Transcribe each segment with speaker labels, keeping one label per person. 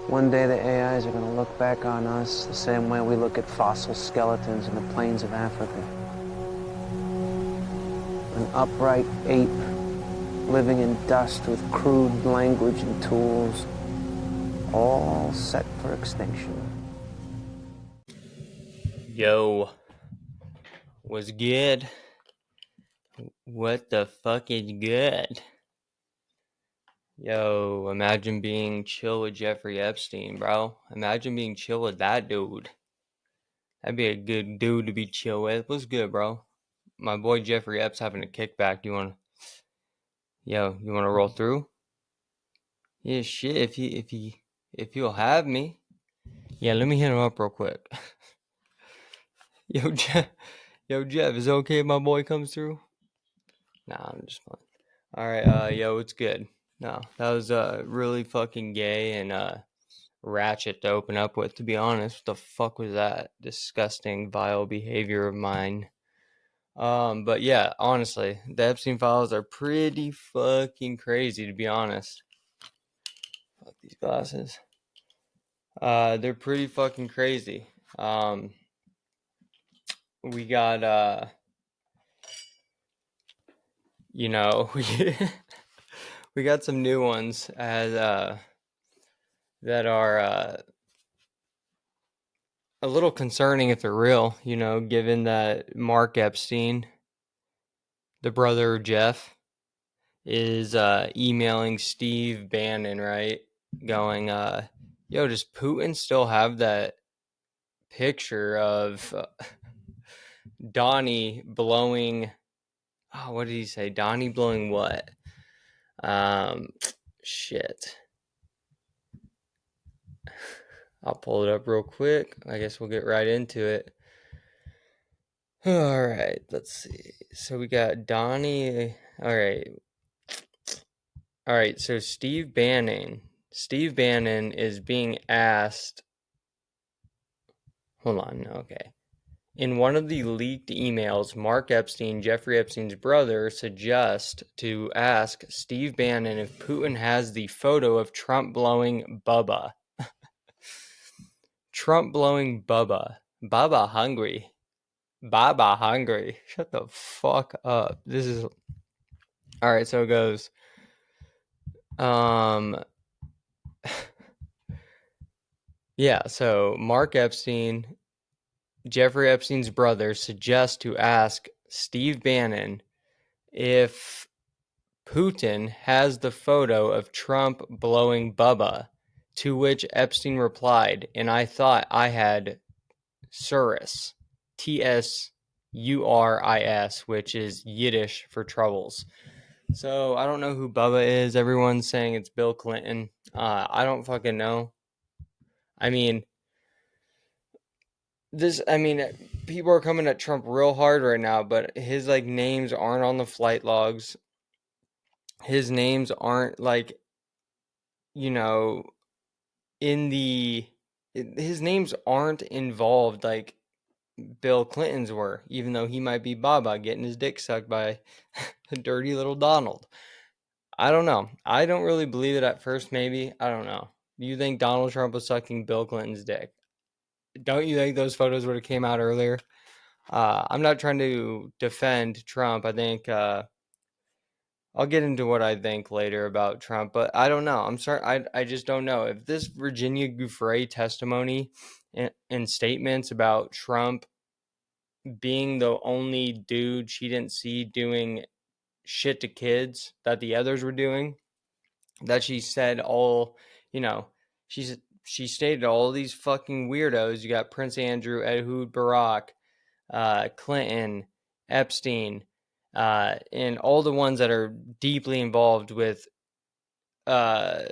Speaker 1: One day the AIs are going to look back on us the same way we look at fossil skeletons in the plains of Africa. An upright ape living in dust with crude language and tools, all set for extinction.
Speaker 2: Yo, what's good? What the fuck is good? Yo, imagine being chill with Jeffrey Epstein, bro. Imagine being chill with that dude. That'd be a good dude to be chill with. What's good, bro? My boy Jeffrey Epps having a kickback. You wanna roll through? Yeah, shit. If you'll have me. Yeah, let me hit him up real quick. Yo, Jeff. Yo, Jeff. Is it okay if my boy comes through? Nah, I'm just playing. All right. Yo, it's good. No, that was really fucking gay and ratchet to open up with, to be honest. What the fuck was that? Disgusting, vile behavior of mine. But yeah, honestly, the Epstein files are pretty fucking crazy, to be honest. Fuck these glasses. They're pretty fucking crazy. We got we got some new ones as that are a little concerning if they're real, given that Mark Epstein, the brother of Jeff, is emailing Steve Bannon, right? Going, yo, does Putin still have that picture of Donnie blowing? Oh, what did he say? Donnie blowing what? Um, Shit. I'll pull it up real quick. I guess we'll get right into it. All right, let's see. So we got Donnie. All right. All right, so Steve Bannon is being asked. Hold on, okay. In one of the leaked emails, Mark Epstein, Jeffrey Epstein's brother, suggests to ask Steve Bannon if Putin has the photo of Trump blowing Bubba. Trump blowing Bubba. Bubba Hungry. Baba Hungry. Shut the fuck up. This is. Alright, so it goes. Yeah, so Mark Epstein, Jeffrey Epstein's brother, suggests to ask Steve Bannon if Putin has the photo of Trump blowing Bubba, to which Epstein replied, and I thought I had Tsuris, Tsuris, which is Yiddish for troubles. So I don't know who Bubba is. Everyone's saying it's Bill Clinton. I don't fucking know. I mean, people are coming at Trump real hard right now, but his names aren't on the flight logs. His names aren't you know, in the his names aren't involved like Bill Clinton's were, even though he might be Baba getting his dick sucked by a dirty little Donald. I don't know. I don't really believe it at first, maybe. I don't know. Do you think Donald Trump was sucking Bill Clinton's dick? Don't you think those photos would have came out earlier? I'm not trying to defend Trump. I think I'll get into what I think later about Trump, but I don't know. I'm sorry. I just don't know. If this Virginia Giuffre testimony and statements about Trump being the only dude she didn't see doing shit to kids that the others were doing, that she said all, you know, she stated all these fucking weirdos. You got Prince Andrew, Ehud Barak, Clinton, Epstein, and all the ones that are deeply involved with uh,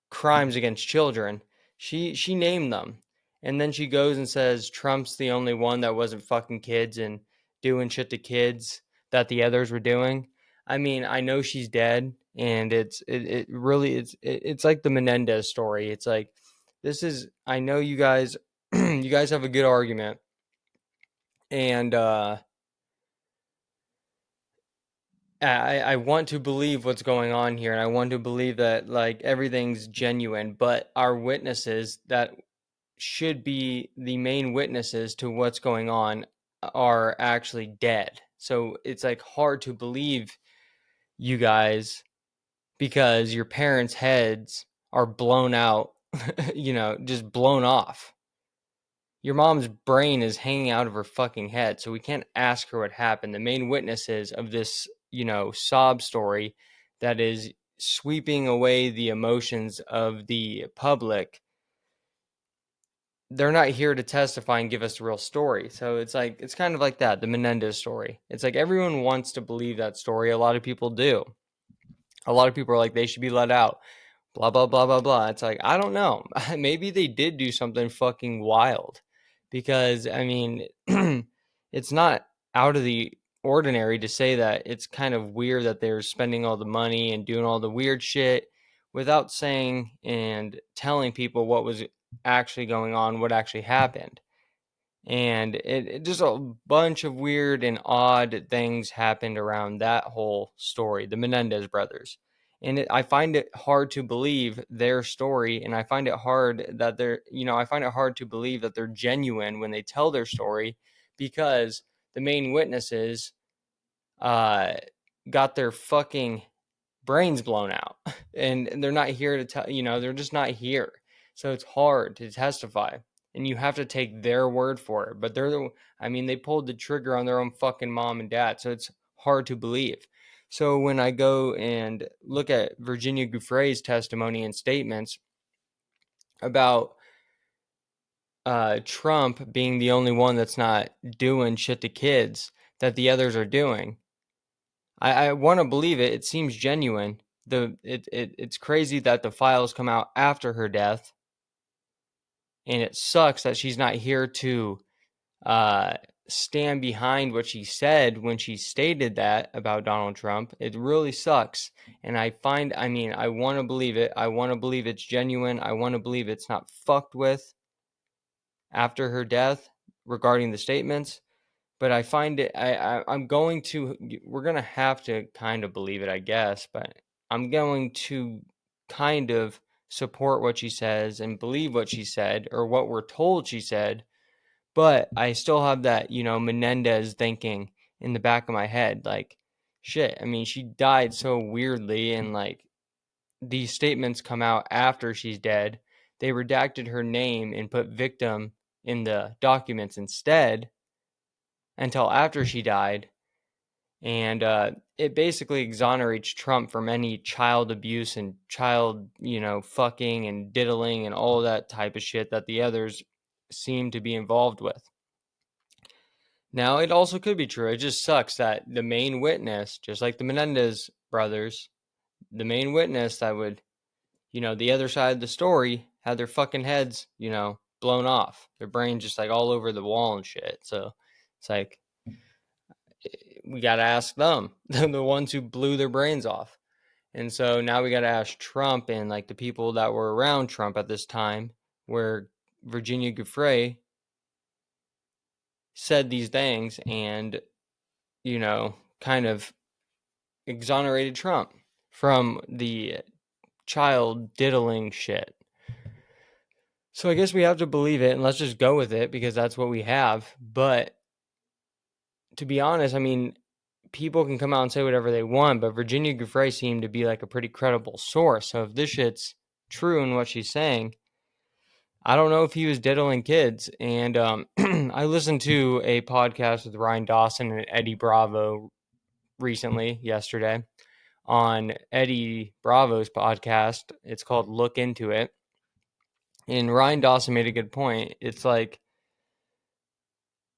Speaker 2: crimes against children. She named them, and then she goes and says Trump's the only one that wasn't fucking kids and doing shit to kids that the others were doing. I mean, I know she's dead, and it really it's like the Menendez story. It's like this is I know you guys you guys have a good argument, and I want to believe what's going on here, and I want to believe that like everything's genuine, but our witnesses that should be the main witnesses to what's going on are actually dead. So it's like hard to believe you guys because your parents' heads are blown out, just blown off. Your mom's brain is hanging out of her fucking head, so we can't ask her what happened. The main witnesses of this, sob story that is sweeping away the emotions of the public, they're not here to testify and give us the real story. So it's like, it's kind of like that, the Menendez story. It's like everyone wants to believe that story. A lot of people do. A lot of people are like, they should be let out, blah, blah, blah, blah, blah. It's like, I don't know. Maybe they did do something fucking wild because, I mean, it's not out of the ordinary to say that it's kind of weird that they're spending all the money and doing all the weird shit without saying and telling people what was actually going on, what actually happened. And it just a bunch of weird and odd things happened around that whole story, the Menendez brothers. And I find it hard to believe their story, and I find it hard that I find it hard to believe that they're genuine when they tell their story, because the main witnesses uh, got their fucking brains blown out, and they're not here to tell, they're just not here. So it's hard to testify, and you have to take their word for it. But they pulled the trigger on their own fucking mom and dad, so it's hard to believe. So when I go and look at Virginia Giuffre's testimony and statements about Trump being the only one that's not doing shit to kids that the others are doing, I want to believe it. It seems genuine. It's crazy that the files come out after her death, and it sucks that she's not here to uh, stand behind what she said when she stated that about Donald Trump. It really sucks, and I want to believe it. I want to believe it's genuine. I want to believe it's not fucked with after her death regarding the statements. But I find it, I'm going to, we're going to have to kind of believe it, I guess, but I'm going to kind of support what she says and believe what she said, or what we're told she said. But I still have that, Menendez thinking in the back of my head, like, shit, I mean, she died so weirdly, and like, these statements come out after she's dead. They redacted her name and put victim in the documents instead until after she died. And it basically exonerates Trump from any child abuse and child, fucking and diddling and all that type of shit that the others seem to be involved with. Now, it also could be true. It just sucks that the main witness, just like the Menendez brothers, the main witness that would, the other side of the story had their fucking heads, blown off. Their brains just like all over the wall and shit. So it's like, we got to ask them, the ones who blew their brains off. And so now we got to ask Trump and like the people that were around Trump at this time, where Virginia Giuffre said these things and, kind of exonerated Trump from the child diddling shit. So I guess we have to believe it, and let's just go with it because that's what we have. But to be honest, I mean, people can come out and say whatever they want, but Virginia Giuffre seemed to be like a pretty credible source. So if this shit's true in what she's saying, I don't know if he was diddling kids. And I listened to a podcast with Ryan Dawson and Eddie Bravo yesterday, on Eddie Bravo's podcast. It's called Look Into It. And Ryan Dawson made a good point. It's like,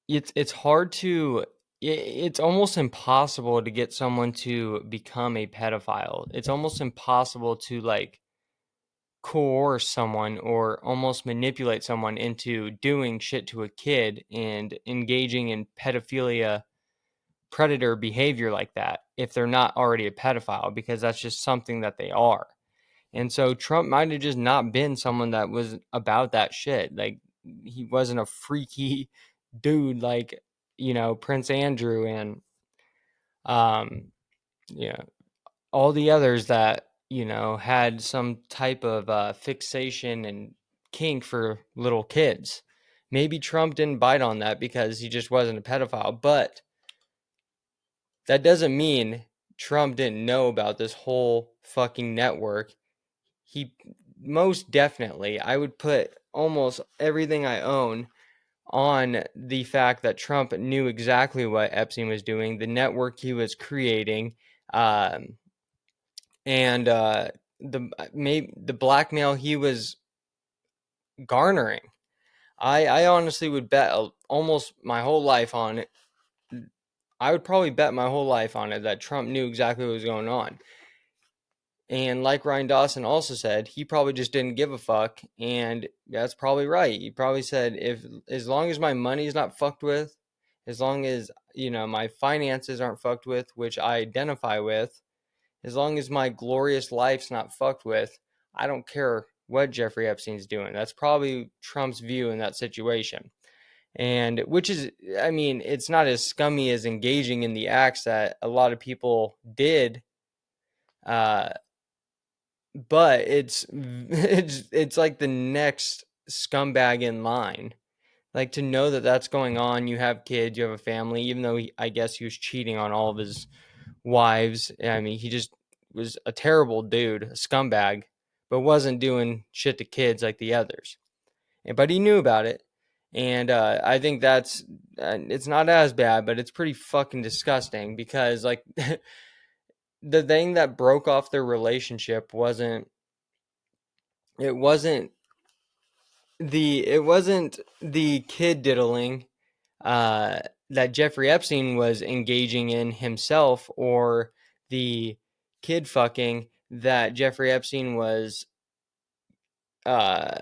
Speaker 2: it's hard to, it's almost impossible to get someone to become a pedophile. It's almost impossible to like coerce someone or almost manipulate someone into doing shit to a kid and engaging in pedophilia, predator behavior like that, if they're not already a pedophile, because that's just something that they are. And so Trump might have just not been someone that was about that shit. Like, he wasn't a freaky dude like, Prince Andrew and Yeah, all the others that, had some type of fixation and kink for little kids. Maybe Trump didn't bite on that because he just wasn't a pedophile, but that doesn't mean Trump didn't know about this whole fucking network. He most definitely, I would put almost everything I own on the fact that Trump knew exactly what Epstein was doing, the network he was creating, um, and the blackmail he was garnering. I honestly would bet almost my whole life on it. I would probably bet my whole life on it that Trump knew exactly what was going on. And like Ryan Dawson also said, he probably just didn't give a fuck. And that's probably right. He probably said, if as long as my money's not fucked with, as long as, my finances aren't fucked with, which I identify with, as long as my glorious life's not fucked with, I don't care what Jeffrey Epstein's doing. That's probably Trump's view in that situation. And which is, I mean, it's not as scummy as engaging in the acts that a lot of people did, uh, but it's like the next scumbag in line. Like, to know that that's going on, you have kids, you have a family, even though I guess he was cheating on all of his wives. I mean, he just was a terrible dude, a scumbag, but wasn't doing shit to kids like the others. But he knew about it, and I think that's it's not as bad, but it's pretty fucking disgusting because, like, the thing that broke off their relationship it wasn't the kid diddling uh, that Jeffrey Epstein was engaging in himself, or the kid fucking that Jeffrey Epstein was uh,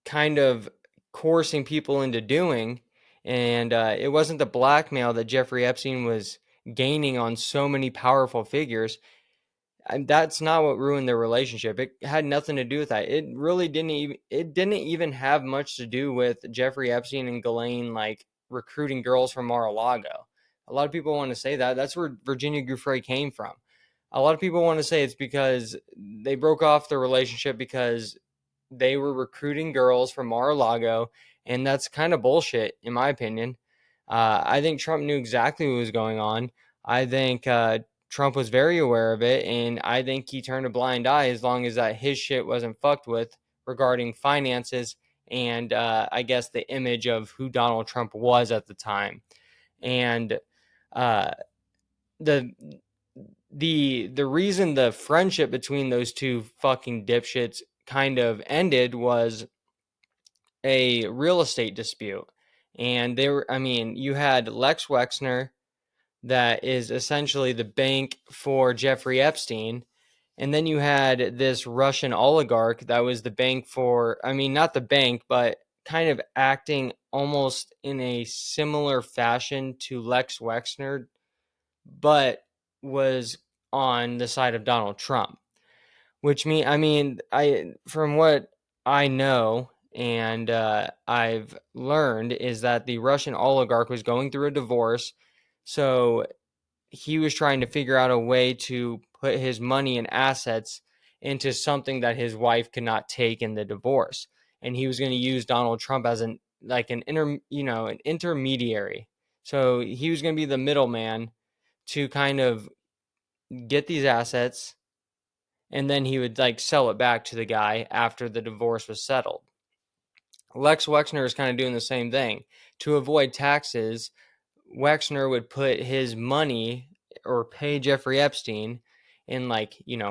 Speaker 2: kind of coercing people into doing. And it wasn't the blackmail that Jeffrey Epstein was gaining on so many powerful figures. And that's not what ruined their relationship. It had nothing to do with that. It really didn't even have much to do with Jeffrey Epstein and Ghislaine like recruiting girls from Mar-a-Lago. A lot of people want to say that. That's where Virginia Giuffre came from. A lot of people want to say it's because they broke off the relationship because they were recruiting girls from Mar-a-Lago, and that's kind of bullshit, in my opinion. I think Trump knew exactly what was going on. I think Trump was very aware of it, and I think he turned a blind eye as long as that his shit wasn't fucked with regarding finances and I guess the image of who Donald Trump was at the time. And uh, the the reason the friendship between those two fucking dipshits kind of ended was a real estate dispute. And I mean, you had Lex Wexner, that is essentially the bank for Jeffrey Epstein. And then you had this Russian oligarch that was the bank for, I mean, not the bank, but kind of acting almost in a similar fashion to Lex Wexner, but was on the side of Donald Trump. I mean, from what I know and I've learned is that the Russian oligarch was going through a divorce. So he was trying to figure out a way to put his money and assets into something that his wife could not take in the divorce, and he was going to use Donald Trump as an intermediary. So he was going to be the middleman to kind of get these assets, and then he would like sell it back to the guy after the divorce was settled. Lex Wexner is kind of doing the same thing to avoid taxes. Wexner would put his money or pay Jeffrey Epstein in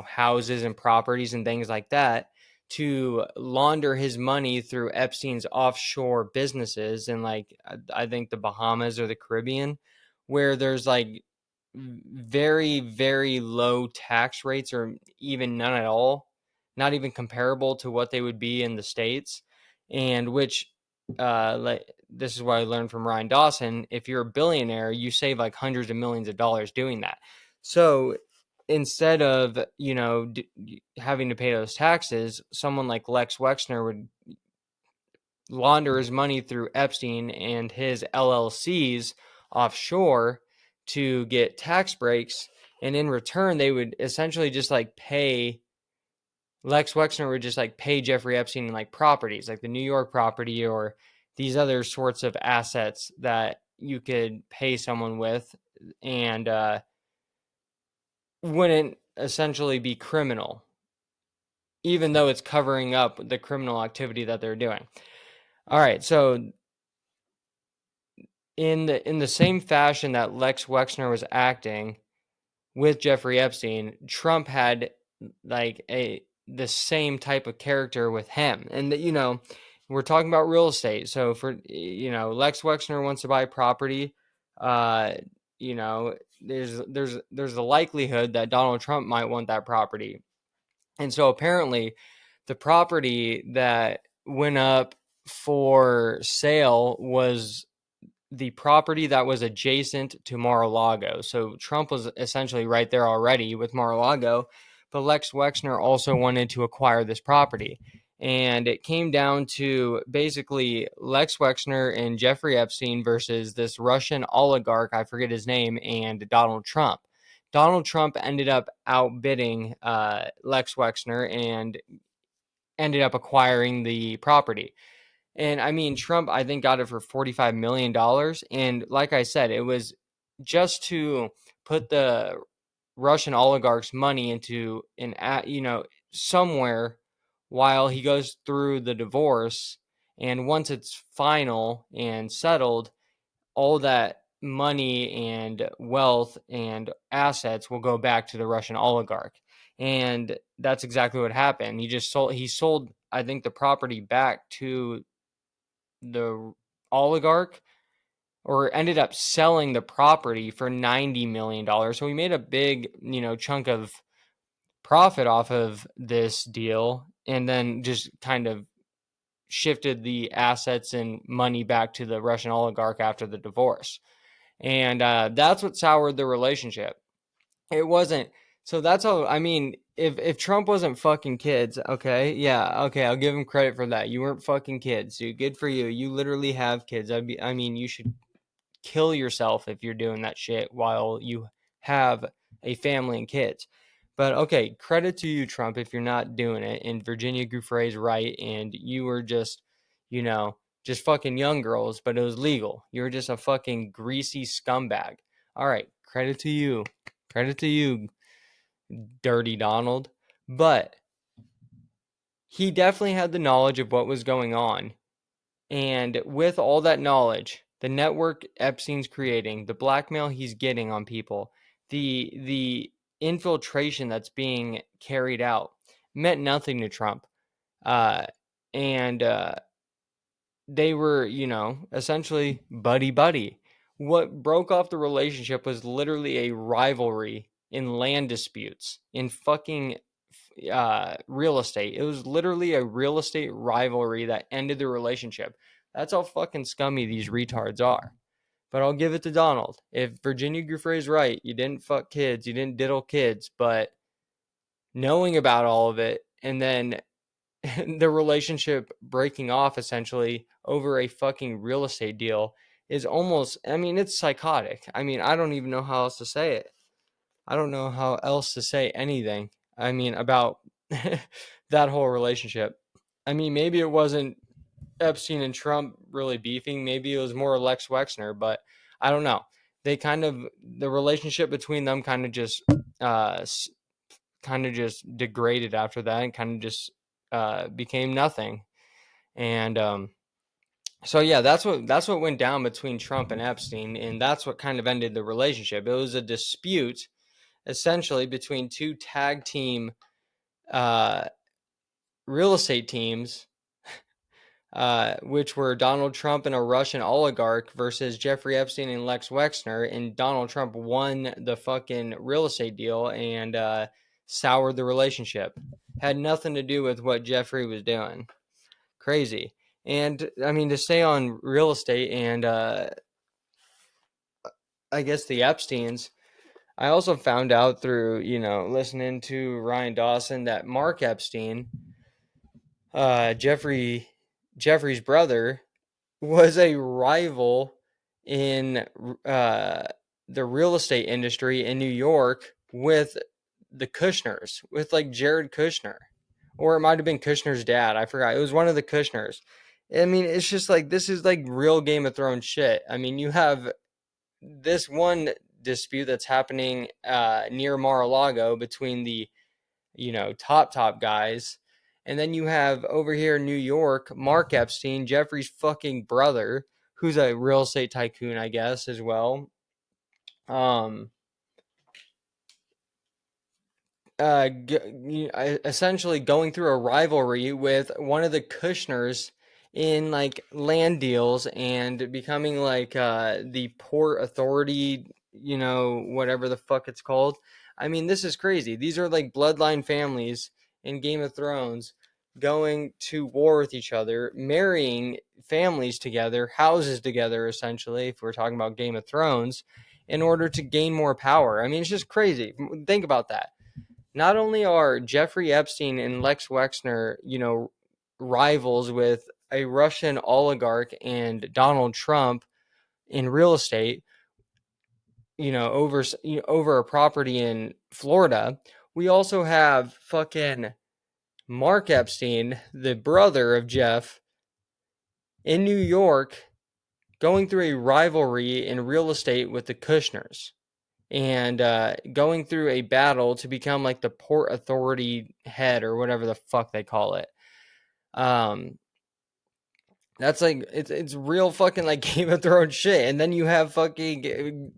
Speaker 2: houses and properties and things like that to launder his money through Epstein's offshore businesses in I think the Bahamas or the Caribbean, where there's like very, very low tax rates or even none at all, not even comparable to what they would be in the States. And which this is what I learned from Ryan Dawson. If you're a billionaire, you save like hundreds of millions of dollars doing that. So instead of having to pay those taxes, someone like Lex Wexner would launder his money through Epstein and his LLCs offshore to get tax breaks, and in return they would essentially just like pay Lex Wexner would just like pay Jeffrey Epstein in like properties, like the New York property or these other sorts of assets that you could pay someone with, and wouldn't essentially be criminal, even though it's covering up the criminal activity that they're doing. All right, so in the same fashion that Lex Wexner was acting with Jeffrey Epstein, Trump had like the same type of character with him. And that, we're talking about real estate. So for Lex Wexner wants to buy property, uh, there's a likelihood that Donald Trump might want that property. And so apparently the property that went up for sale was the property that was adjacent to Mar-a-Lago. So Trump was essentially right there already with Mar-a-Lago, but Lex Wexner also wanted to acquire this property. And it came down to basically Lex Wexner and Jeffrey Epstein versus this Russian oligarch, I forget his name, and Donald Trump. Donald Trump ended up outbidding Lex Wexner and ended up acquiring the property. And I mean, Trump, I think, got it for $45 million. And like I said, it was just to put the Russian oligarchs' money into somewhere while he goes through the divorce. And once it's final and settled, all that money and wealth and assets will go back to the Russian oligarch. And that's exactly what happened. He sold, I think, the property back to the oligarch, or ended up selling the property for $90 million. So we made a big, chunk of profit off of this deal, and then just kind of shifted the assets and money back to the Russian oligarch after the divorce. And that's what soured the relationship. It wasn't. So that's all. I mean, if Trump wasn't fucking kids, okay, yeah, okay, I'll give him credit for that. You weren't fucking kids, dude. Good for you. You literally have kids. I mean, you should kill yourself if you're doing that shit while you have a family and kids. But okay, credit to you, Trump, if you're not doing it. And Virginia Giuffre's right, and you were just, you know, just fucking young girls, but it was legal. You were just a fucking greasy scumbag. All right, credit to you. Credit to you, Dirty Donald. But he definitely had the knowledge of what was going on. And with all that knowledge, the network Epstein's creating, the blackmail he's getting on people, the infiltration that's being carried out meant nothing to Trump. Uh, and they were, essentially buddy buddy. What broke off the relationship was literally a rivalry in land disputes, in fucking real estate. It was literally a real estate rivalry that ended the relationship. That's how fucking scummy these retards are. But I'll give it to Donald. If Virginia Giuffre's right, you didn't fuck kids, you didn't diddle kids, but knowing about all of it and then the relationship breaking off essentially over a fucking real estate deal is almost, I mean, it's psychotic. I mean, I don't even know how else to say it. I don't know how else to say anything. I mean, about that whole relationship. I mean, maybe it wasn't Epstein and Trump really beefing. Maybe it was more Lex Wexner, but I don't know. The relationship between them uh, kind of just degraded after that, and kind of just became nothing. And so yeah, that's what went down between Trump and Epstein, and that's what kind of ended the relationship. It was a dispute essentially between two tag team uh, real estate teams, which were Donald Trump and a Russian oligarch versus Jeffrey Epstein and Lex Wexner. And Donald Trump won the fucking real estate deal and soured the relationship. Had nothing to do with what Jeffrey was doing. Crazy. And I mean, to stay on real estate and I guess the Epsteins, I also found out through, listening to Ryan Dawson that Mark Epstein, Jeffrey's brother, was a rival in uh, the real estate industry in New York with the Kushners, with like Jared Kushner, or it might have been Kushner's dad. I forgot. It was one of the Kushners. I mean, it's just like this is like real Game of Thrones shit. I mean, you have this one dispute that's happening near Mar-a-Lago between the top guys, and then you have over here in New York Mark Epstein, Jeffrey's fucking brother, who's a real estate tycoon, I guess, as well. Um, essentially going through a rivalry with one of the Kushners in like land deals and becoming like the port authority, whatever the fuck it's called. I mean, this is crazy. These are like bloodline families in Game of Thrones going to war with each other, marrying families together, houses together, essentially, if we're talking about Game of Thrones, in order to gain more power. I mean, it's just crazy. Think about that. Not only are Jeffrey Epstein and Lex Wexner, rivals with a Russian oligarch and Donald Trump in real estate, over a property in Florida, we also have fucking Mark Epstein, the brother of Jeff, in New York, going through a rivalry in real estate with the Kushners and going through a battle to become like the port authority head or whatever the fuck they call it. That's like it's real fucking like Game of Thrones shit. And then you have fucking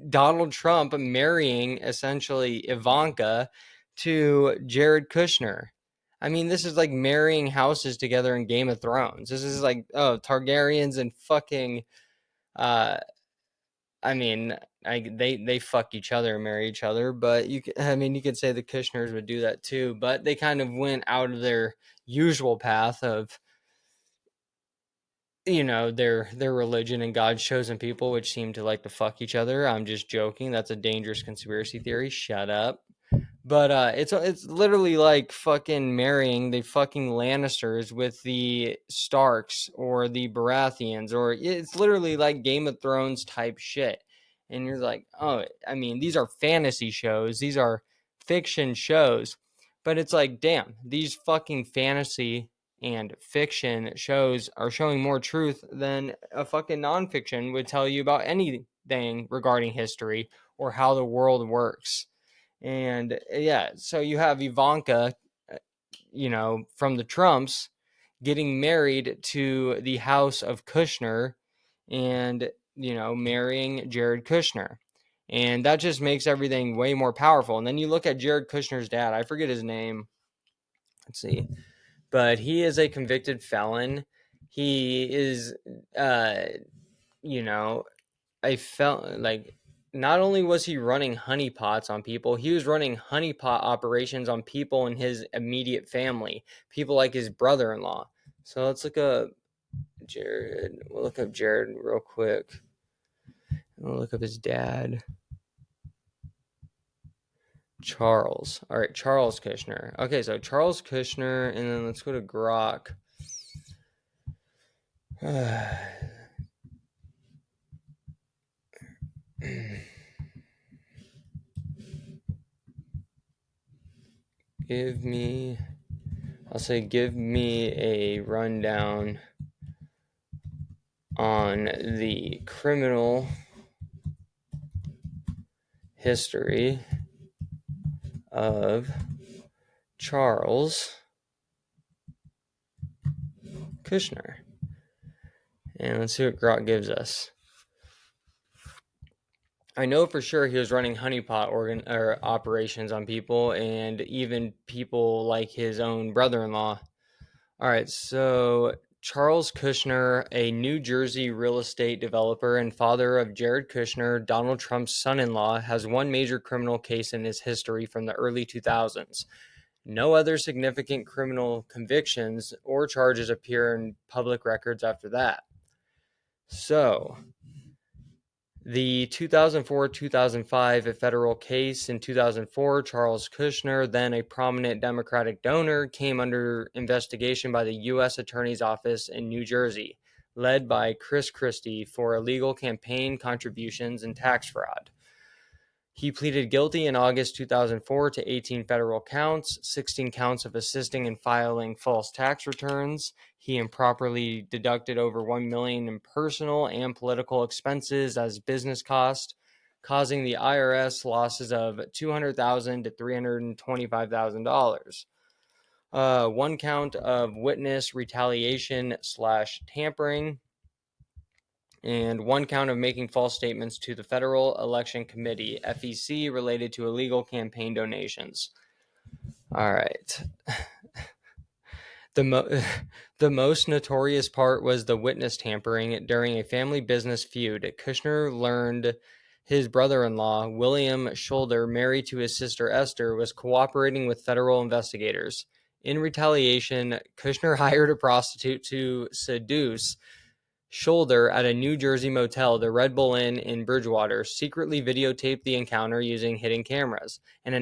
Speaker 2: Donald Trump marrying essentially Ivanka to Jared Kushner. I mean, this is like marrying houses together in Game of Thrones. This is like, oh, Targaryens and fucking uh I mean, they fuck each other and marry each other, but you could say the Kushners would do that too, but they kind of went out of their usual path of their religion and God's chosen people, which seem to like to fuck each other. I'm just joking. That's a dangerous conspiracy theory. Shut up. But it's literally like fucking marrying the fucking Lannisters with the Starks or the Baratheons, or it's literally like Game of Thrones type shit. And you're like, oh, I mean, these are fantasy shows, these are fiction shows, but it's like, damn, these fucking fantasy and fiction shows are showing more truth than a fucking nonfiction would tell you about anything regarding history or how the world works. And yeah, so you have Ivanka, from the Trumps getting married to the house of Kushner and, marrying Jared Kushner. And that just makes everything way more powerful. And then you look at Jared Kushner's dad, I forget his name. Let's see. But he is a convicted felon. He is, you know, I felt like not only was he running honeypots on people, he was running honeypot operations on people in his immediate family, people like his brother-in-law. So let's look up Jared. We'll look up Jared real quick. We'll look up his dad. Charles. All right, Charles Kushner. Okay, so Charles Kushner, and then let's go to Grok. Give me a rundown on the criminal history of Charles Kushner. And let's see what Grok gives us. I know for sure he was running honeypot operations on people, and even people like his own brother-in-law. All right, so Charles Kushner, a New Jersey real estate developer and father of Jared Kushner, Donald Trump's son-in-law, has one major criminal case in his history from the early 2000s. No other significant criminal convictions or charges appear in public records after that. So, the 2004-2005 federal case in 2004, Charles Kushner, then a prominent Democratic donor, came under investigation by the U.S. Attorney's Office in New Jersey, led by Chris Christie, for illegal campaign contributions and tax fraud. He pleaded guilty in August 2004 to 18 federal counts, 16 counts of assisting in filing false tax returns. He improperly deducted over $1 million in personal and political expenses as business cost, causing the IRS losses of $200,000 to $325,000. One count of witness retaliation / tampering, and one count of making false statements to the Federal Election Committee, FEC, related to illegal campaign donations. All right. The most notorious part was the witness tampering during a family business feud. Kushner learned his brother-in-law, William Shoulder, married to his sister Esther, was cooperating with federal investigators. In retaliation, Kushner hired a prostitute to seduce Shoulder at a New Jersey motel, the Red Bull Inn in Bridgewater, secretly videotaped the encounter using hidden cameras, and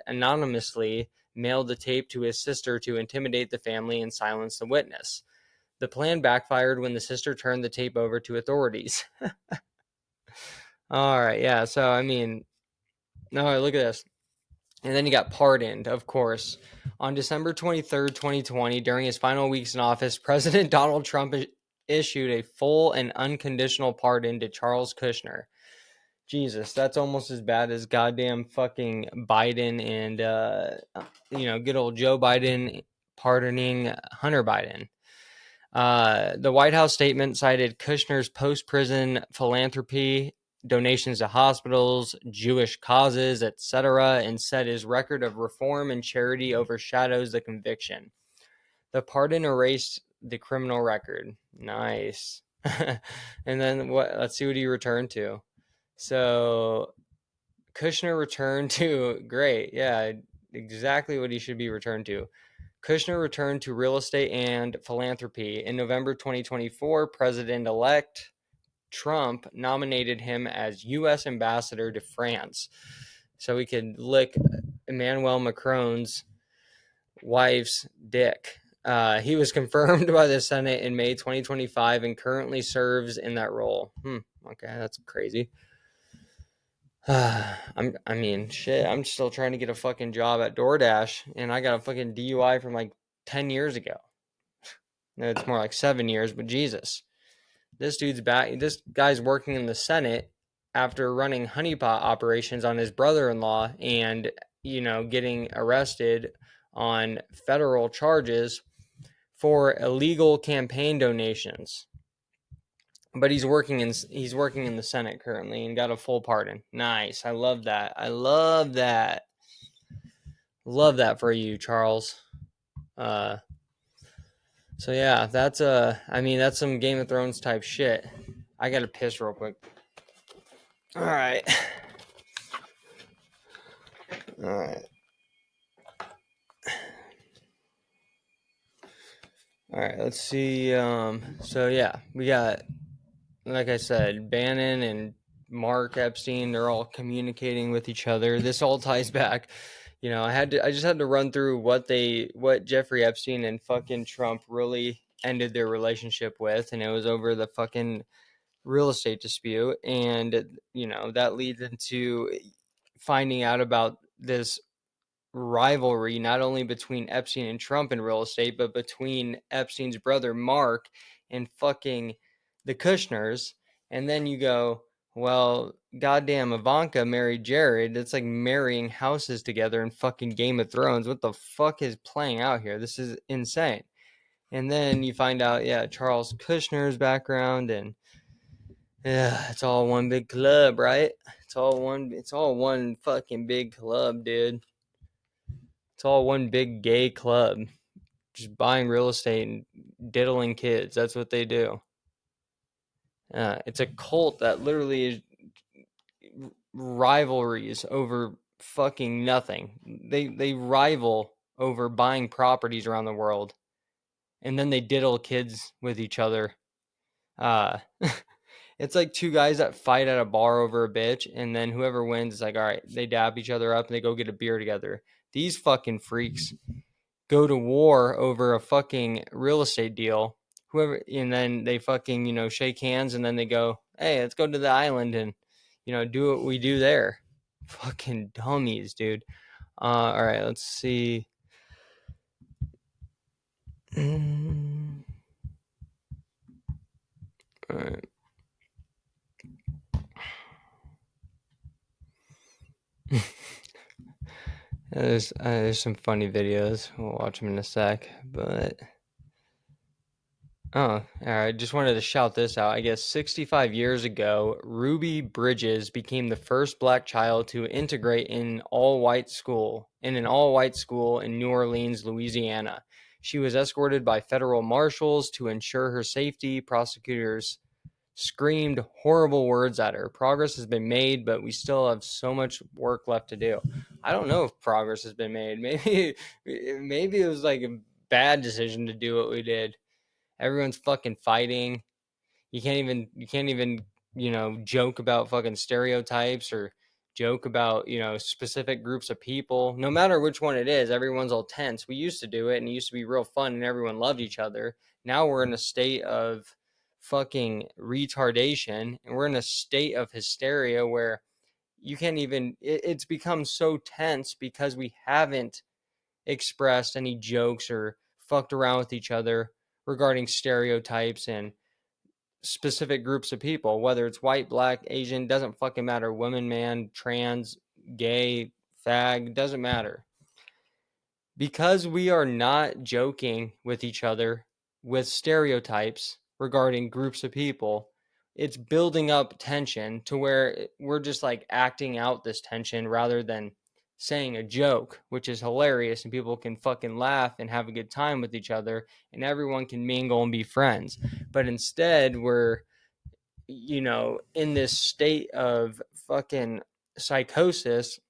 Speaker 2: anonymously mailed the tape to his sister to intimidate the family and silence the witness. The plan backfired when the sister turned the tape over to authorities. All right, yeah, so I mean, no, look at this. And then he got pardoned, of course. On December 23rd, 2020, during his final weeks in office, President Donald Trump issued a full and unconditional pardon to Charles Kushner. Jesus, that's almost as bad as goddamn fucking Biden and, good old Joe Biden pardoning Hunter Biden. The White House statement cited Kushner's post-prison philanthropy, donations to hospitals, Jewish causes, etc., and said his record of reform and charity overshadows the conviction. The pardon erased the criminal record. Nice. And then let's see what he returned to. So Kushner returned to, great, yeah, exactly what he should be returned to. Kushner returned to real estate and philanthropy. In November 2024, President-elect Trump nominated him as U.S. ambassador to France so he could lick Emmanuel Macron's wife's dick. He was confirmed by the Senate in May 2025 and currently serves in that role. Okay, that's crazy. I'm still trying to get a fucking job at DoorDash, and I got a fucking DUI from like 10 years ago. No, it's more like 7 years, but Jesus. This dude's back. This guy's working in the Senate after running honeypot operations on his brother-in-law and, getting arrested on federal charges for illegal campaign donations. But he's working in the Senate currently and got a full pardon. Nice. I love that. Love that for you, Charles. So yeah, that's some Game of Thrones type shit. I gotta piss real quick. All right. Let's see. So yeah, we got, like I said, Bannon and Mark Epstein. They're all communicating with each other. This all ties back. I just had to run through what Jeffrey Epstein and fucking Trump really ended their relationship with, and it was over the fucking real estate dispute. And that leads into finding out about this rivalry not only between Epstein and Trump in real estate, but between Epstein's brother Mark and fucking the Kushners. And then you go, well, goddamn, Ivanka married Jared. It's like marrying houses together in fucking Game of Thrones. What the fuck is playing out here? This is insane. And then you find out, yeah, Charles Kushner's background, and yeah, it's all one big club, right? It's all one fucking big club, dude. It's all one big gay club. Just buying real estate and diddling kids. That's what they do. It's a cult that literally is rivalries over fucking nothing. They rival over buying properties around the world, and then they diddle kids with each other. It's like two guys that fight at a bar over a bitch, and then whoever wins is like, all right, they dab each other up and they go get a beer together. These fucking freaks go to war over a fucking real estate deal. And then they fucking, shake hands, and then they go, hey, let's go to the island and, do what we do there. Fucking dummies, dude. All right, let's see. All right. There's some funny videos. We'll watch them in a sec. But all right. Just wanted to shout this out. I guess 65 years ago, Ruby Bridges became the first black child to integrate in an all-white school in New Orleans, Louisiana. She was escorted by federal marshals to ensure her safety. Prosecutors screamed horrible words at her. Progress has been made, but we still have so much work left to do. I don't know if progress has been made. Maybe it was like a bad decision to do what we did. Everyone's fucking fighting. You can't even joke about fucking stereotypes or joke about specific groups of people. No matter which one it is, everyone's all tense. We used to do it and it used to be real fun and everyone loved each other. Now we're in a state of fucking retardation and we're in a state of hysteria where you can't even it's become so tense because we haven't expressed any jokes or fucked around with each other regarding stereotypes and specific groups of people, whether it's white, black, Asian, doesn't fucking matter. Woman, man, trans, gay, fag, doesn't matter. Because we are not joking with each other with stereotypes regarding groups of people, it's building up tension to where we're just like acting out this tension rather than saying a joke, which is hilarious and people can fucking laugh and have a good time with each other and everyone can mingle and be friends. But instead, we're in this state of fucking psychosis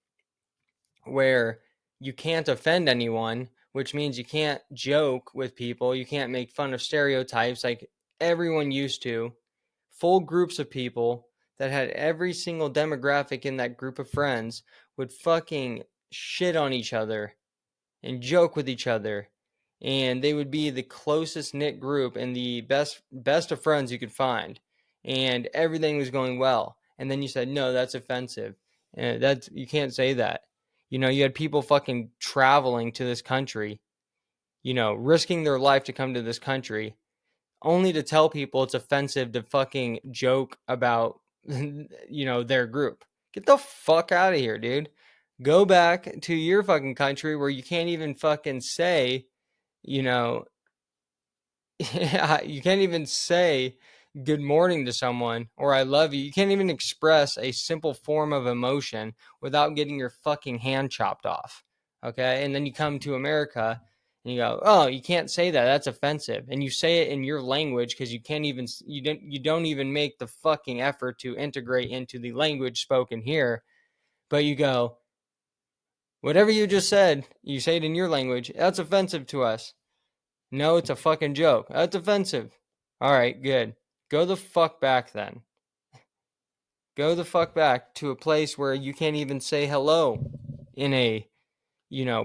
Speaker 2: where you can't offend anyone, which means you can't joke with people, you can't make fun of stereotypes like everyone used to. Full groups of people that had every single demographic in that group of friends would fucking shit on each other and joke with each other, and they would be the closest knit group and the best of friends you could find, and everything was going well. And then you said, no, that's offensive, and that's, you can't say that. You had people fucking traveling to this country, risking their life to come to this country only to tell people it's offensive to fucking joke about their group. Get the fuck out of here, dude. Go back to your fucking country where you can't even fucking say, you know, you can't even say good morning to someone or I love you. You can't even express a simple form of emotion without getting your fucking hand chopped off. Okay? And then you come to America and you go, "Oh, you can't say that. That's offensive." And you say it in your language cuz you don't even make the fucking effort to integrate into the language spoken here. But you go, "Whatever you just said, you say it in your language. That's offensive to us." No, it's a fucking joke. That's offensive. All right, good. Go the fuck back then. Go the fuck back to a place where you can't even say hello in a,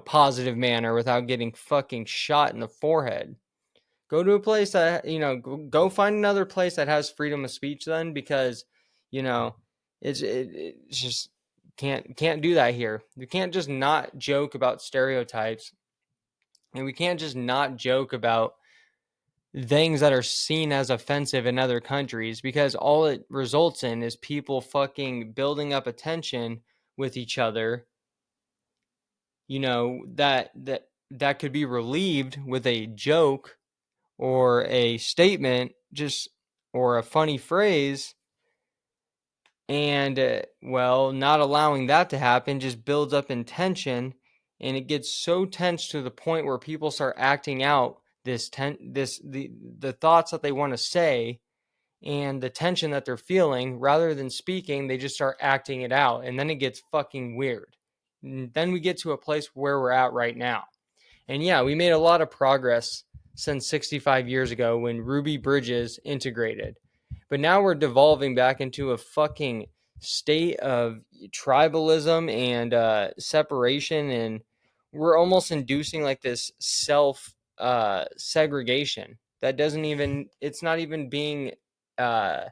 Speaker 2: positive manner without getting fucking shot in the forehead. Go to a place that, go find another place that has freedom of speech then, because, you know, it's just can't do that here. We can't just not joke about stereotypes, and we can't just not joke about things that are seen as offensive in other countries, because all it results in is people fucking building up a tension with each other, that could be relieved with a joke or a statement, just, or a funny phrase. And well, not allowing that to happen just builds up in tension, and it gets so tense to the point where people start acting out the thoughts that they want to say and the tension that they're feeling. Rather than speaking, they just start acting it out, and then it gets fucking weird. And then we get to a place where we're at right now. And yeah, we made a lot of progress since 65 years ago when Ruby Bridges integrated. But now we're devolving back into a fucking state of tribalism and separation, and we're almost inducing like this self segregation that doesn't even, it's not even being uh,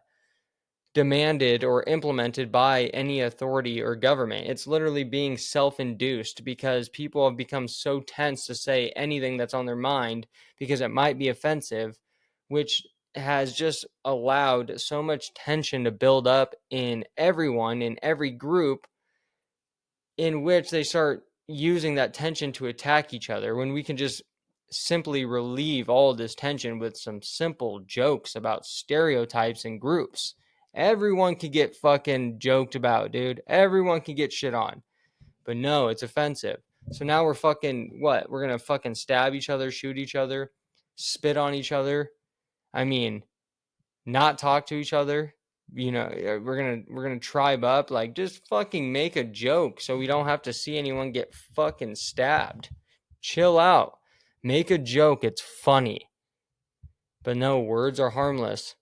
Speaker 2: demanded or implemented by any authority or government. It's literally being self-induced because people have become so tense to say anything that's on their mind because it might be offensive, which has just allowed so much tension to build up in everyone, in every group, in which they start using that tension to attack each other when we can just simply relieve all of this tension with some simple jokes about stereotypes and groups. Everyone can get fucking joked about, dude. Everyone can get shit on. But no, it's offensive. So now we're fucking what? We're gonna fucking stab each other, shoot each other, spit on each other. I mean, not talk to each other. We're gonna tribe up. Like, just fucking make a joke so we don't have to see anyone get fucking stabbed. Chill out. Make a joke. It's funny. But no, words are harmless.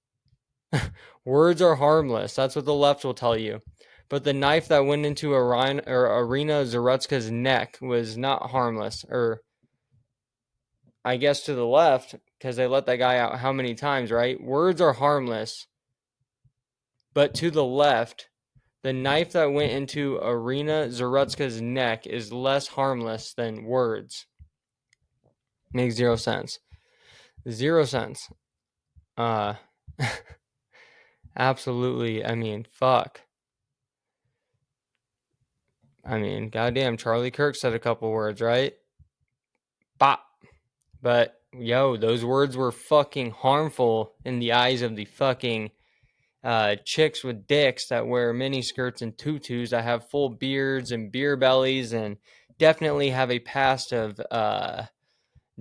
Speaker 2: Words are harmless. That's what the left will tell you. But the knife that went into Arina Zarutska's neck was not harmless. Or I guess to the left, because they let that guy out how many times, right? Words are harmless. But to the left, the knife that went into Arina Zarutska's neck is less harmless than words. Makes zero sense. Zero sense. Absolutely. I mean, fuck. I mean, goddamn, Charlie Kirk said a couple words, right? Bop. But, yo, those words were fucking harmful in the eyes of the fucking chicks with dicks that wear mini skirts and tutus that have full beards and beer bellies and definitely have a past of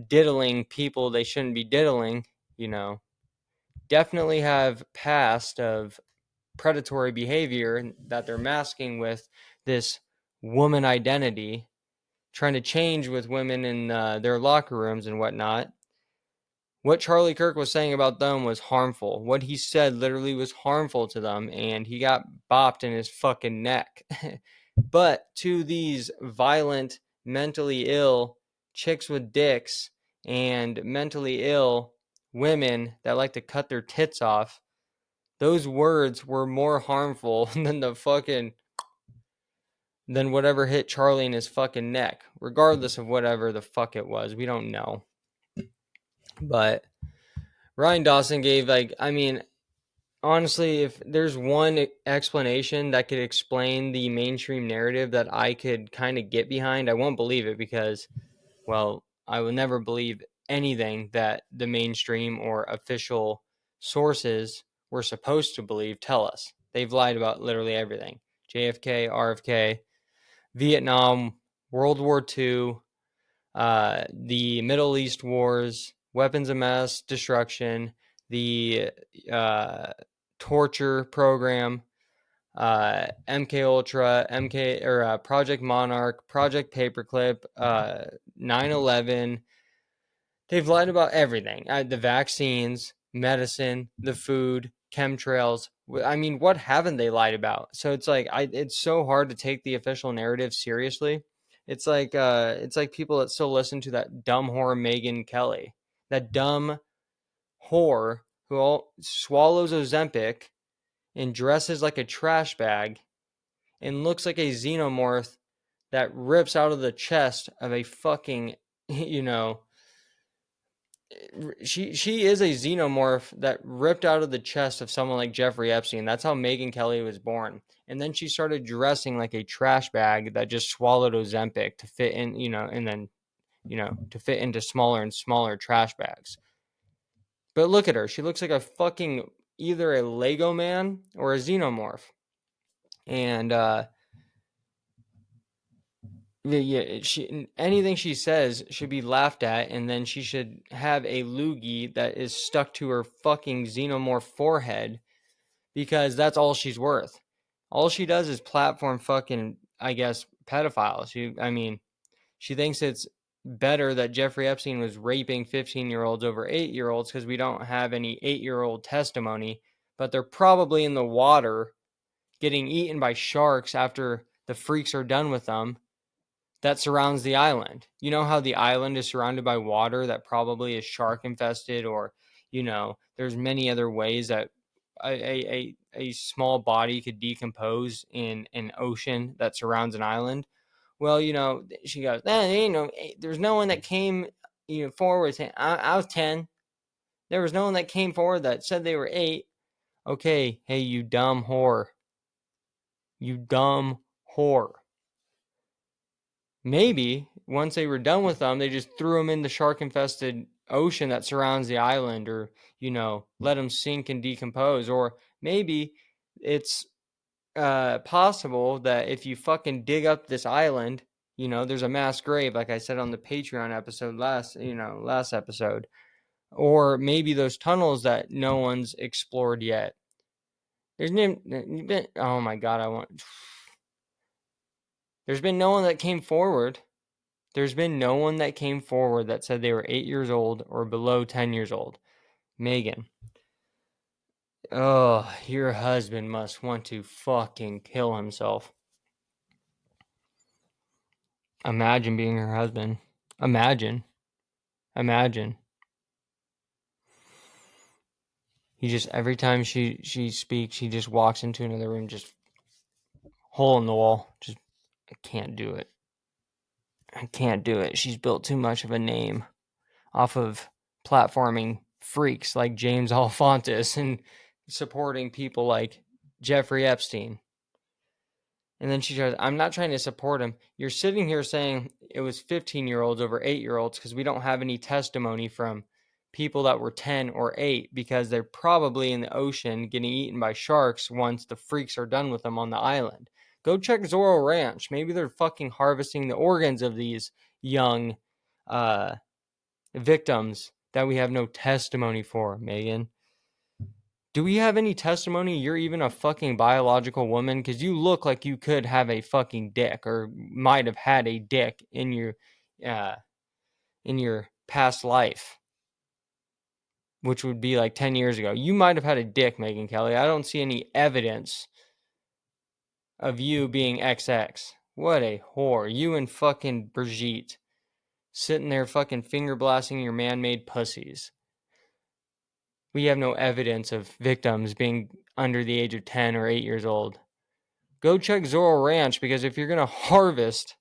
Speaker 2: diddling people they shouldn't be diddling, you know. Definitely have past of predatory behavior that they're masking with this woman identity, trying to change with women in their locker rooms and whatnot. What Charlie Kirk was saying about them was harmful. What he said literally was harmful to them, and he got bopped in his fucking neck. But to these violent, mentally ill chicks with dicks and mentally ill women that like to cut their tits off, those words were more harmful than whatever hit Charlie in his fucking neck, regardless of whatever the fuck it was. We don't know. But Ryan Dawson gave, I mean, honestly, if there's one explanation that could explain the mainstream narrative that I could kind of get behind, I won't believe it because, well, I will never believe anything that the mainstream or official sources we're supposed to believe tell us. They've lied about literally everything. JFK, RFK, Vietnam, World War II, the Middle East wars, weapons of mass destruction, the torture program, MK Ultra, Project Monarch, Project Paperclip, 9/11. They've lied about everything. The vaccines, medicine, the food, chemtrails. I mean, what haven't they lied about? So it's so hard to take the official narrative seriously. It's like people that still listen to that dumb whore Megyn Kelly, that dumb whore who swallows Ozempic and dresses like a trash bag and looks like a xenomorph that rips out of the chest of a fucking, you know, she is a xenomorph that ripped out of the chest of someone like Jeffrey Epstein. That's how Megyn Kelly was born. And then she started dressing like a trash bag that just swallowed Ozempic to fit in, and then, to fit into smaller and smaller trash bags. But look at her. She looks like a fucking either a Lego man or a xenomorph. And anything she says should be laughed at, and then she should have a loogie that is stuck to her fucking xenomorph forehead because that's all she's worth. All she does is platform fucking, I guess, pedophiles. She thinks it's better that Jeffrey Epstein was raping 15-year-olds over 8-year-olds because we don't have any 8-year-old testimony, but they're probably in the water getting eaten by sharks after the freaks are done with them that surrounds the island. You know how the island is surrounded by water that probably is shark infested, or there's many other ways that a small body could decompose in an ocean that surrounds an island. Well, she goes, there's no one that came, forward saying, I was 10. There was no one that came forward that said they were 8. Okay, hey, you dumb whore. You dumb whore. Maybe once they were done with them, they just threw them in the shark-infested ocean that surrounds the island, or, let them sink and decompose. Or maybe it's possible that if you fucking dig up this island, there's a mass grave, like I said on the Patreon episode last episode. Or maybe those tunnels that no one's explored yet. Oh my God, there's been no one that came forward. There's been no one that came forward that said they were 8 years old or below 10 years old. Megan. Oh, your husband must want to fucking kill himself. Imagine being her husband. Imagine. He just, every time she speaks, he just walks into another room, just hole in the wall. Just, I can't do it. She's built too much of a name off of platforming freaks like James Alefantis and supporting people like Jeffrey Epstein. And then she goes, I'm not trying to support him. You're sitting here saying it was 15-year-olds over 8-year-olds because we don't have any testimony from people that were 10 or 8 because they're probably in the ocean getting eaten by sharks once the freaks are done with them on the island. Go check Zorro Ranch. Maybe they're fucking harvesting the organs of these young victims that we have no testimony for, Megan. Do we have any testimony you're even a fucking biological woman? Because you look like you could have a fucking dick, or might have had a dick in your past life, which would be like 10 years ago. You might have had a dick, Megyn Kelly. I don't see any evidence of you being XX. What a whore. You and fucking Brigitte sitting there fucking finger blasting your man-made pussies. We have no evidence of victims being under the age of 10 or 8 years old. Go check Zorro Ranch, because if you're going to harvest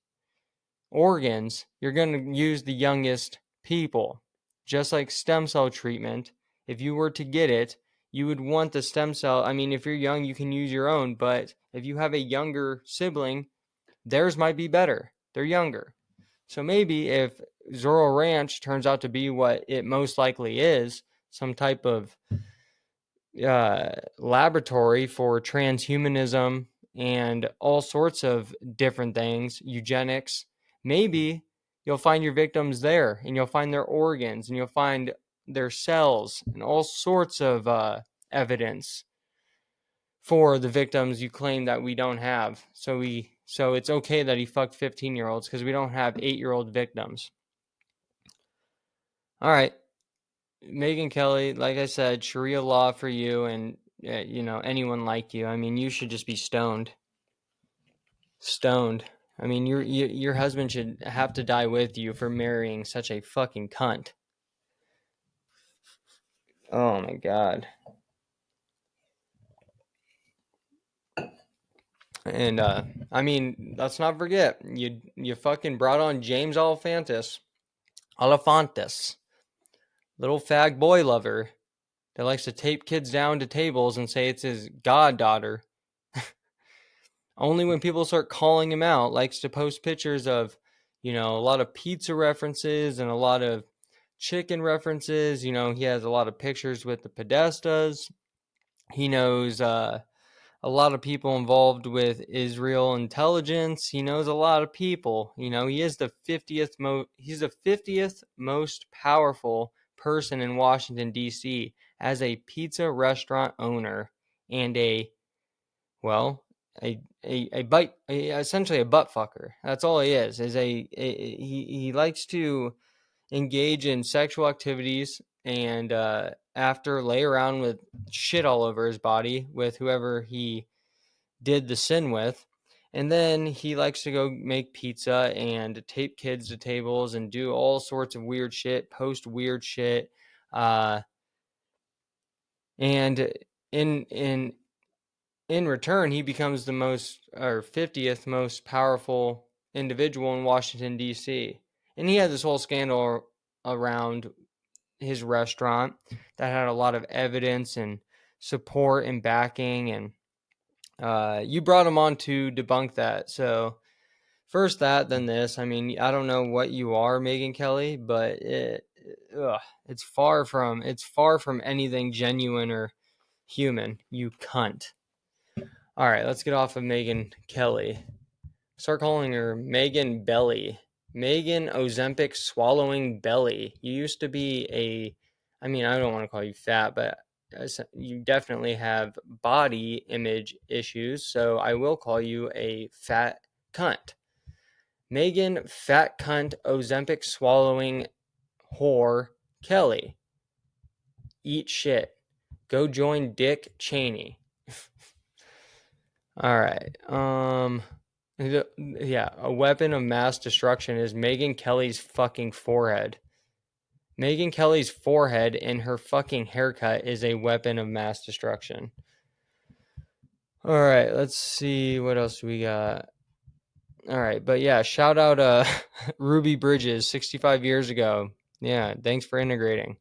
Speaker 2: organs, you're going to use the youngest people. Just like stem cell treatment, if you were to get it, you would want the stem cell. I mean, if you're young, you can use your own, but if you have a younger sibling, theirs might be better. They're younger. So maybe if Zorro Ranch turns out to be what it most likely is, some type of laboratory for transhumanism and all sorts of different things, eugenics, maybe you'll find your victims there, and you'll find their organs, and you'll find their cells, and all sorts of evidence for the victims you claim that we don't have. So it's okay that he fucked 15-year-olds because we don't have 8-year-old victims. All right. Megyn Kelly, like I said, Sharia law for you and, anyone like you. I mean, you should just be stoned. Stoned. I mean, your husband should have to die with you for marrying such a fucking cunt. Oh my God. And, I mean, let's not forget, you fucking brought on James Alefantis. Little fag boy lover that likes to tape kids down to tables and say it's his goddaughter. Only when people start calling him out, likes to post pictures of, a lot of pizza references and a lot of chicken references. He has a lot of pictures with the Podestas. He knows a lot of people involved with Israel intelligence. He knows a lot of people. He is he's the 50th most powerful person in Washington, D.C. as a pizza restaurant owner and essentially a butt fucker. That's all he is. He likes to engage in sexual activities and after lay around with shit all over his body with whoever he did the sin with. And then he likes to go make pizza and tape kids to tables and do all sorts of weird shit, post weird shit. And in in return, he becomes the most or 50th most powerful individual in Washington, D.C. And he had this whole scandal around his restaurant that had a lot of evidence and support and backing. And you brought him on to debunk that. So first that, then this. I mean, I don't know what you are, Megyn Kelly, but it's far from anything genuine or human. You cunt. All right, let's get off of Megyn Kelly. Start calling her Megan Belly. Megan Ozempic swallowing belly. You used to be I mean, I don't want to call you fat, but you definitely have body image issues, so I will call you a fat cunt. Megan Fat Cunt Ozempic swallowing whore Kelly. Eat shit. Go join Dick Cheney. All right. Yeah, a weapon of mass destruction is Megyn Kelly's fucking forehead. Megyn Kelly's forehead and her fucking haircut is a weapon of mass destruction. All right, let's see what else we got. All right, but yeah, shout out Ruby Bridges 65 years ago. Yeah, thanks for integrating.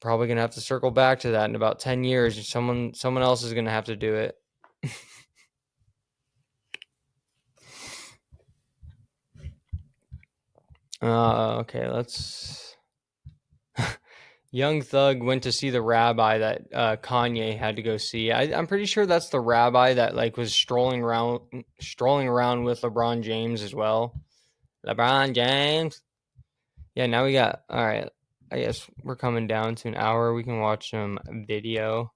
Speaker 2: Probably going to have to circle back to that in about 10 years. Someone else is going to have to do it. Okay, let's. Young Thug went to see the rabbi that Kanye had to go see. I'm pretty sure that's the rabbi that like was strolling around with LeBron James as well. LeBron James. Yeah, now we got. All right, I guess we're coming down to an hour. We can watch some video.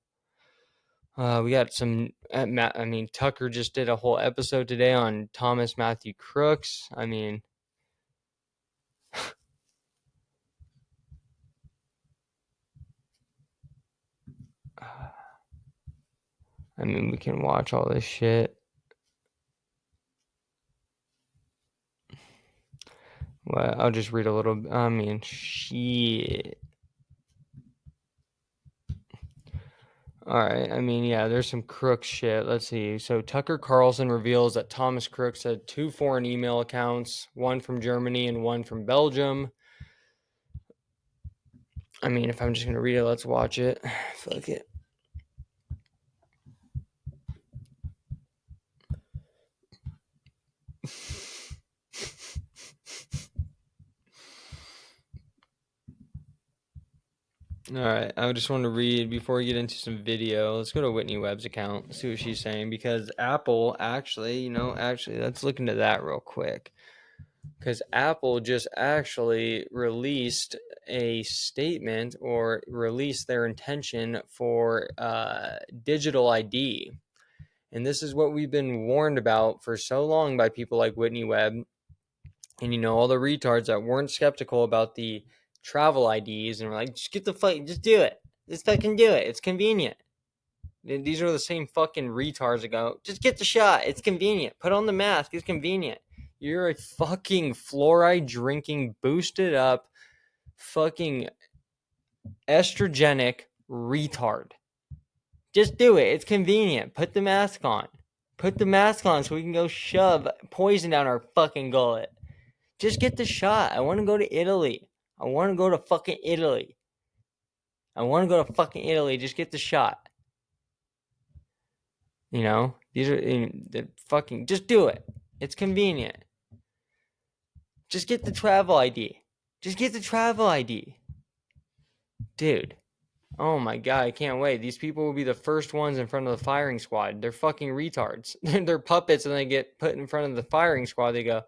Speaker 2: We got some. I mean, Tucker just did a whole episode today on Thomas Matthew Crooks. I mean. We can watch all this shit. Well, I'll just read a little. I mean, shit. All right. I mean, yeah, there's some Crooks shit. Let's see. So Tucker Carlson reveals that Thomas Crooks had 2 foreign email accounts, one from Germany and one from Belgium. I mean, if I'm just going to read it, let's watch it. Fuck it. All right, I just want to read before we get into some video. Let's go to Whitney Webb's account, see what she's saying, because Apple actually, let's look into that real quick. Because Apple just actually released a statement or released their intention for digital ID. And this is what we've been warned about for so long by people like Whitney Webb and, all the retards that weren't skeptical about the travel IDs and were like, just get the just do it. Just fucking do it. It's convenient. These are the same fucking retards that go, just get the shot. It's convenient. Put on the mask. It's convenient. You're a fucking fluoride drinking, boosted up, fucking estrogenic retard. Just do it. It's convenient. Put the mask on. Put the mask on so we can go shove poison down our fucking gullet. Just get the shot. I want to go to Italy. I want to go to fucking Italy. Just get the shot. These are the fucking. Just do it. It's convenient. Just get the travel ID. Dude. Oh my god, I can't wait. These people will be the first ones in front of the firing squad. They're fucking retards. They're puppets and they get put in front of the firing squad. They go,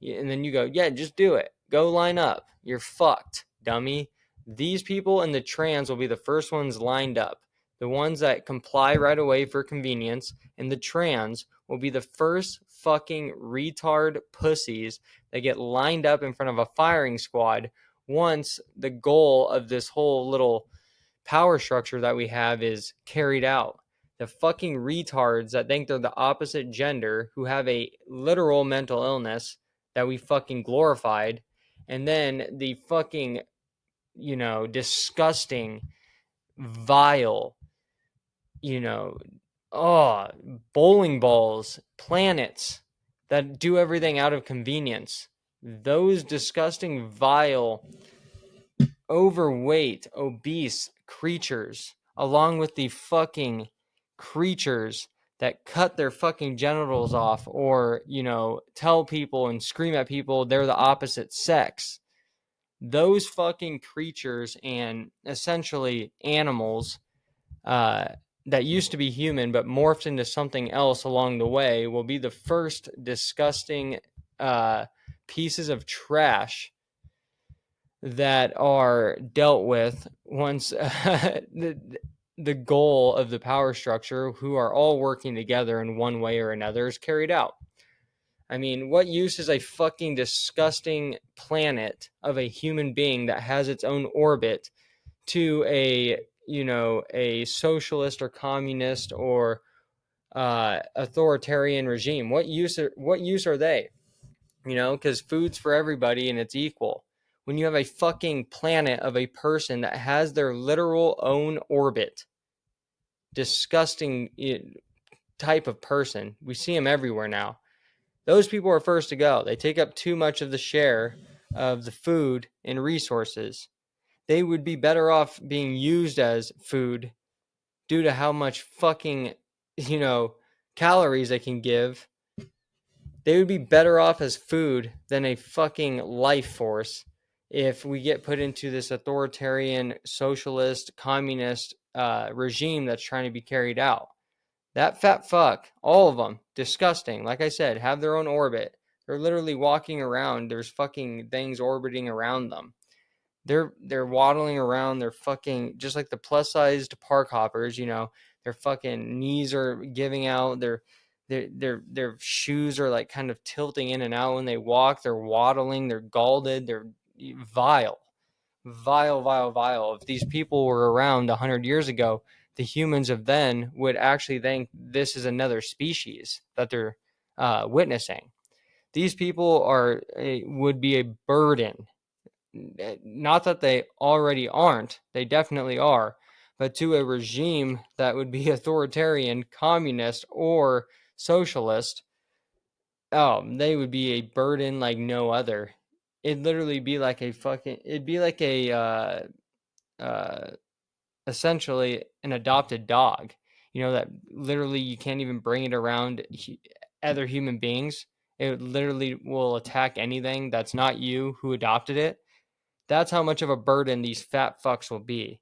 Speaker 2: and then you go, yeah, just do it. Go line up. You're fucked, dummy. These people and the trans will be the first ones lined up. The ones that comply right away for convenience, and the trans will be the first fucking retard pussies that get lined up in front of a firing squad once the goal of this whole little power structure that we have is carried out. The fucking retards that think they're the opposite gender, who have a literal mental illness that we fucking glorified, and then the fucking, disgusting, vile, you know, oh, bowling balls, planets that do everything out of convenience. Those disgusting, vile, overweight, obese creatures, along with the fucking creatures that cut their fucking genitals off or, tell people and scream at people they're the opposite sex. Those fucking creatures and essentially animals uh, that used to be human but morphed into something else along the way will be the first disgusting pieces of trash that are dealt with once the goal of the power structure, who are all working together in one way or another, is carried out. I mean, what use is a fucking disgusting planet of a human being that has its own orbit to a socialist or communist or authoritarian regime? What use are they? Because food's for everybody and it's equal. When you have a fucking planet of a person that has their literal own orbit, disgusting type of person. We see them everywhere now. Those people are first to go. They take up too much of the share of the food and resources. They would be better off being used as food due to how much fucking, calories they can give. They would be better off as food than a fucking life force if we get put into this authoritarian, socialist, communist regime that's trying to be carried out. That fat fuck, all of them, disgusting. Like I said, have their own orbit. They're literally walking around. There's fucking things orbiting around them. They're waddling around. They're fucking just like the plus sized park hoppers. Their fucking knees are giving out. Their shoes are like kind of tilting in and out when they walk. They're waddling. They're galded. They're vile, vile, vile, vile. If these people were around 100 years ago, the humans of then would actually think this is another species that they're witnessing. These people would be a burden. Not that they already aren't, they definitely are, but to a regime that would be authoritarian, communist, or socialist, oh, they would be a burden like no other. It'd literally be like it'd be like uh, essentially an adopted dog, that literally you can't even bring it around other human beings. It literally will attack anything that's not you who adopted it. That's how much of a burden these fat fucks will be.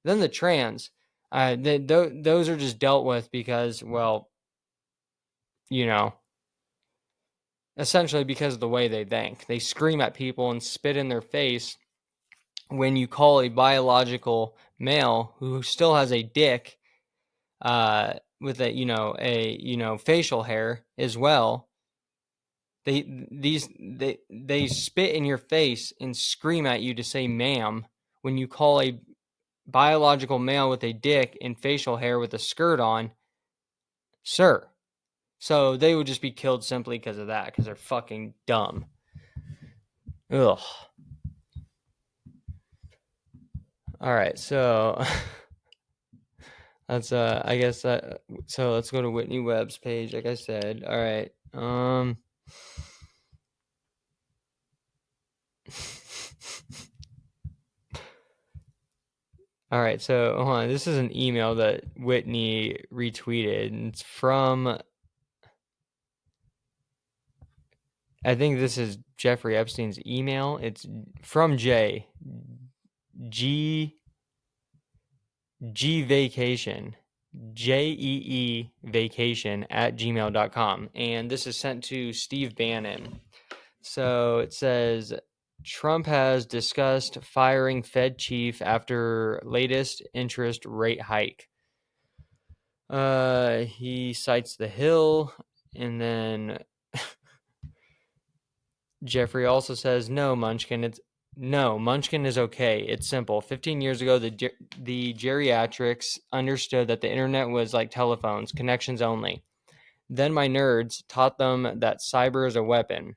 Speaker 2: Then the trans, those are just dealt with because, well, you know, essentially because of the way they think. They scream at people and spit in their face when you call a biological male who still has a dick with a facial hair as well. They spit in your face and scream at you to say ma'am when you call a biological male with a dick and facial hair with a skirt on sir. So they would just be killed simply because of that, because they're fucking dumb. Ugh. All right, so that's I guess so let's go to Whitney Webb's page, like I said. All right. All right, so hold on. This is an email that Whitney retweeted, and it's from, I think this is Jeffrey Epstein's email. It's from G Vacation, JEE Vacation at gmail.com. And this is sent to Steve Bannon. So it says Trump has discussed firing Fed chief after latest interest rate hike. He cites the Hill, and then Jeffrey also says, no, Munchkin, Munchkin is okay. It's simple. 15 years ago, the geriatrics understood that the internet was like telephones, connections only. Then my nerds taught them that cyber is a weapon.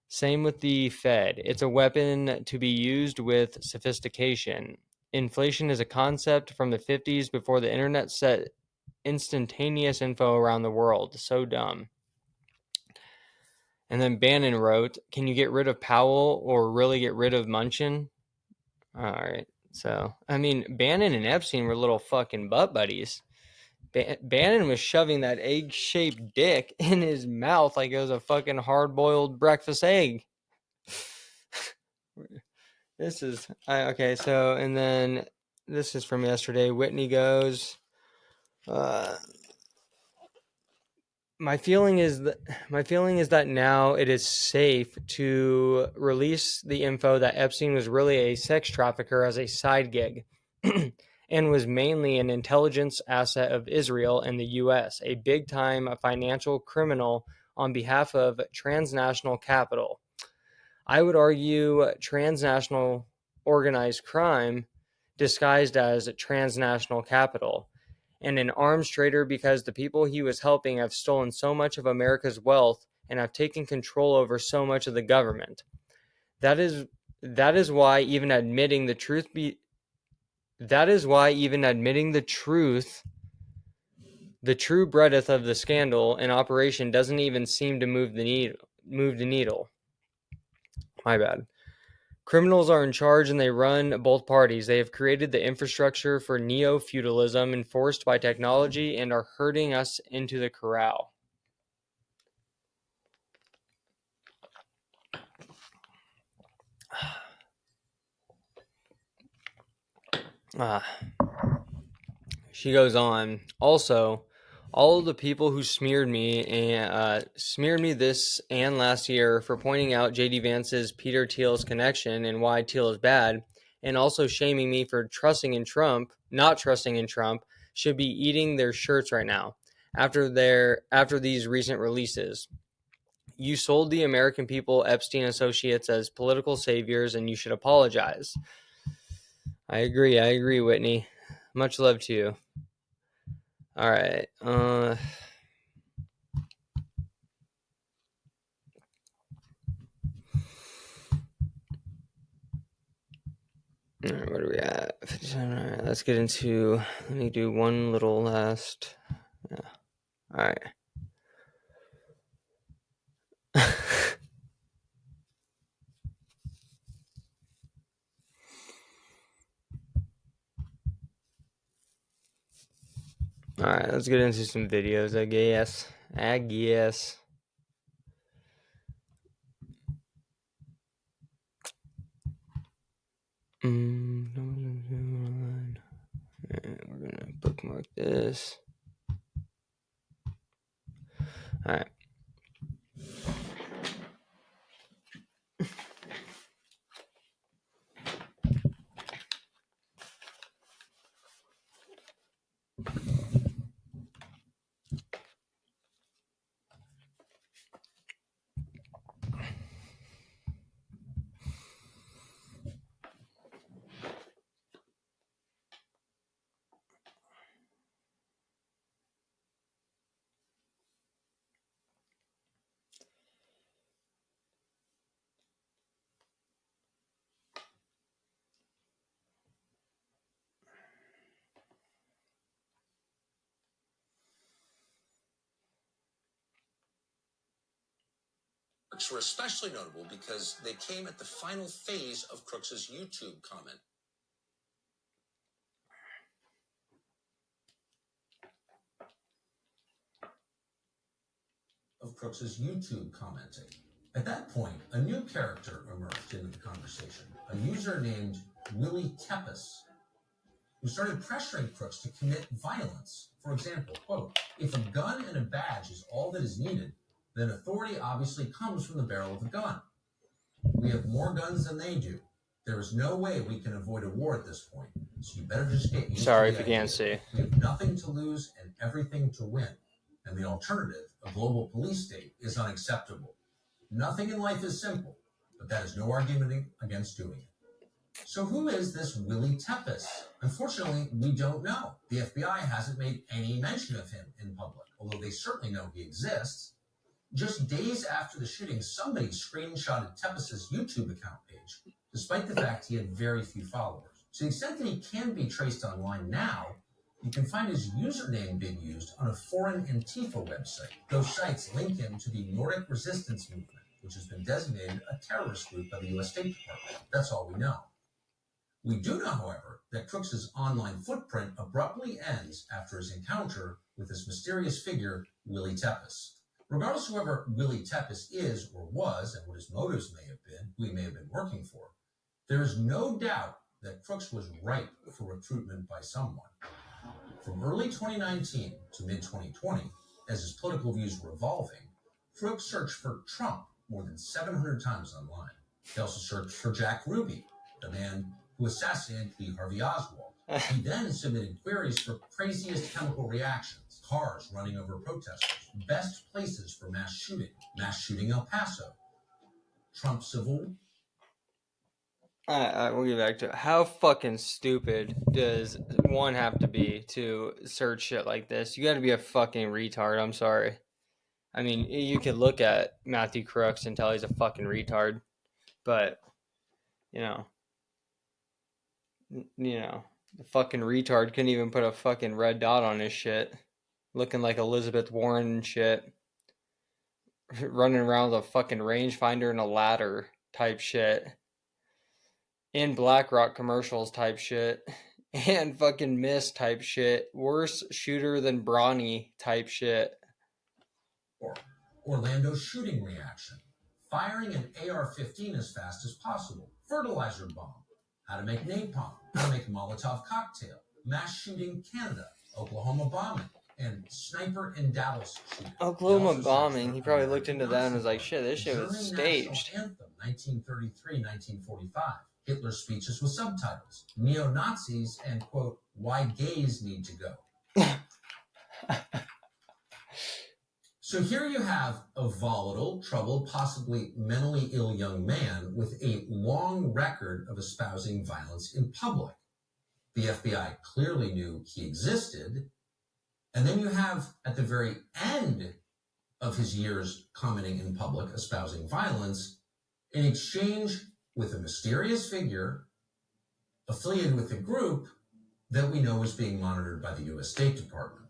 Speaker 2: Same with the Fed. It's a weapon to be used with sophistication. inflation is a concept from the 50s before the internet set instantaneous info around the world. So dumb. And then Bannon wrote, can you get rid of Powell or really get rid of Munchin? All right. So, I mean, Bannon and Epstein were little fucking butt buddies. Bannon was shoving that egg-shaped dick in his mouth like it was a fucking hard-boiled breakfast egg. This is okay. So, and then this is from yesterday. Whitney goes, my feeling is that now it is safe to release the info that Epstein was really a sex trafficker as a side gig and was mainly an intelligence asset of Israel and the US, a big-time financial criminal on behalf of transnational capital. I would argue transnational organized crime disguised as transnational capital, and an arms trader because the people he was helping have stolen so much of America's wealth and have taken control over so much of the government. That is why even admitting the truth the true breadth of the scandal and operation doesn't even seem to move the needle. My bad. Criminals are in charge and they run both parties. They have created the infrastructure for neo-feudalism enforced by technology and are herding us into the corral. She goes on. Also, all of the people who smeared me this and last year for pointing out JD Vance's Peter Thiel's connection and why Thiel is bad, and also shaming me for not trusting in Trump, should be eating their shirts right now after these recent releases. You sold the American people Epstein associates as political saviors, and you should apologize. I agree, Whitney. Much love to you. All right. What are we at? All right, let's get into. Let me do one little last. Yeah. All right. All right, let's get into some videos, I guess. We're gonna bookmark this. All right.
Speaker 3: Were especially notable because they came at the final phase of Crooks's YouTube comment. Of Crooks's YouTube commenting. At that point, a new character emerged into the conversation, a user named Willie Tepes, who started pressuring Crooks to commit violence. For example, quote, if a gun and a badge is all that is needed, then authority obviously comes from the barrel of a gun. We have more guns than they do. There is no way we can avoid a war at this point, so you better just get used
Speaker 2: Sorry
Speaker 3: to
Speaker 2: if you
Speaker 3: the idea.
Speaker 2: can't see.
Speaker 3: We have nothing to lose and everything to win. And the alternative, a global police state, is unacceptable. Nothing in life is simple, but that is no argument against doing it. So who is this Willie Tepes? Unfortunately, we don't know. The FBI hasn't made any mention of him in public, although they certainly know he exists. Just days after the shooting, somebody screenshotted Tepes' YouTube account page, despite the fact he had very few followers. To the extent that he can be traced online now, you can find his username being used on a foreign Antifa website. Those sites link him to the Nordic Resistance Movement, which has been designated a terrorist group by the U.S. State Department. That's all we know. We do know, however, that Crooks' online footprint abruptly ends after his encounter with this mysterious figure, Willie Tepes. Regardless of whoever Willie Tepes is or was and what his motives may have been, who he may have been working for, there is no doubt that Crooks was ripe for recruitment by someone. From early 2019 to mid-2020, as his political views were evolving, Crooks searched for Trump more than 700 times online. He also searched for Jack Ruby, the man who assassinated Lee Harvey Oswald. He then submitted queries for craziest chemical reactions, cars running over protesters, best places for mass shooting El Paso, Trump civil.
Speaker 2: We'll get back to it. How fucking stupid does one have to be to search shit like this? You gotta be a fucking retard, I'm sorry. I mean, you could look at Matthew Crooks and tell he's a fucking retard, but, the fucking retard couldn't even put a fucking red dot on his shit. Looking like Elizabeth Warren and shit. Running around with a fucking rangefinder and a ladder type shit. In BlackRock commercials type shit. And fucking Mist type shit. Worse shooter than Brawny type shit.
Speaker 3: Or Orlando shooting reaction. Firing an AR-15 as fast as possible. Fertilizer bomb. How to make napalm. How to make a Molotov cocktail. Mass shooting Canada. Oklahoma bombing. And sniper and Dallas shooting.
Speaker 2: Oklahoma bombing. He probably looked into that and was like, shit, this shit was staged.
Speaker 3: Anthem, 1933-1945. Hitler's speeches with subtitles. Neo-Nazis and, quote, why gays need to go. So here you have a volatile, troubled, possibly mentally ill young man with a long record of espousing violence in public. The FBI clearly knew he existed. And then you have, at the very end of his years commenting in public, espousing violence, an exchange with a mysterious figure affiliated with a group that we know is being monitored by the U.S. State Department.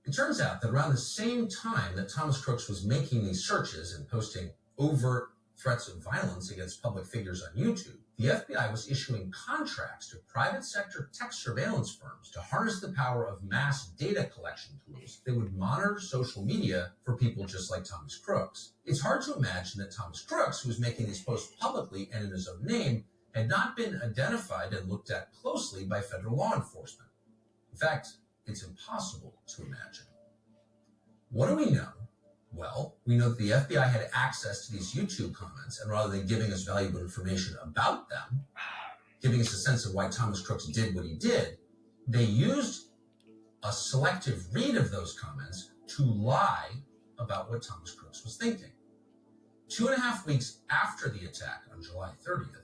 Speaker 3: It turns out that around the same time that Thomas Crooks was making these searches and posting overt threats of violence against public figures on YouTube, the FBI was issuing contracts to private sector tech surveillance firms to harness the power of mass data collection tools that would monitor social media for people just like Thomas Crooks. It's hard to imagine that Thomas Crooks, who was making these posts publicly and in his own name, had not been identified and looked at closely by federal law enforcement. In fact, it's impossible to imagine. What do we know? Well, we know that the FBI had access to these YouTube comments, and rather than giving us valuable information about them, giving us a sense of why Thomas Crooks did what he did, they used a selective read of those comments to lie about what Thomas Crooks was thinking. 2.5 weeks after the attack on July 30th,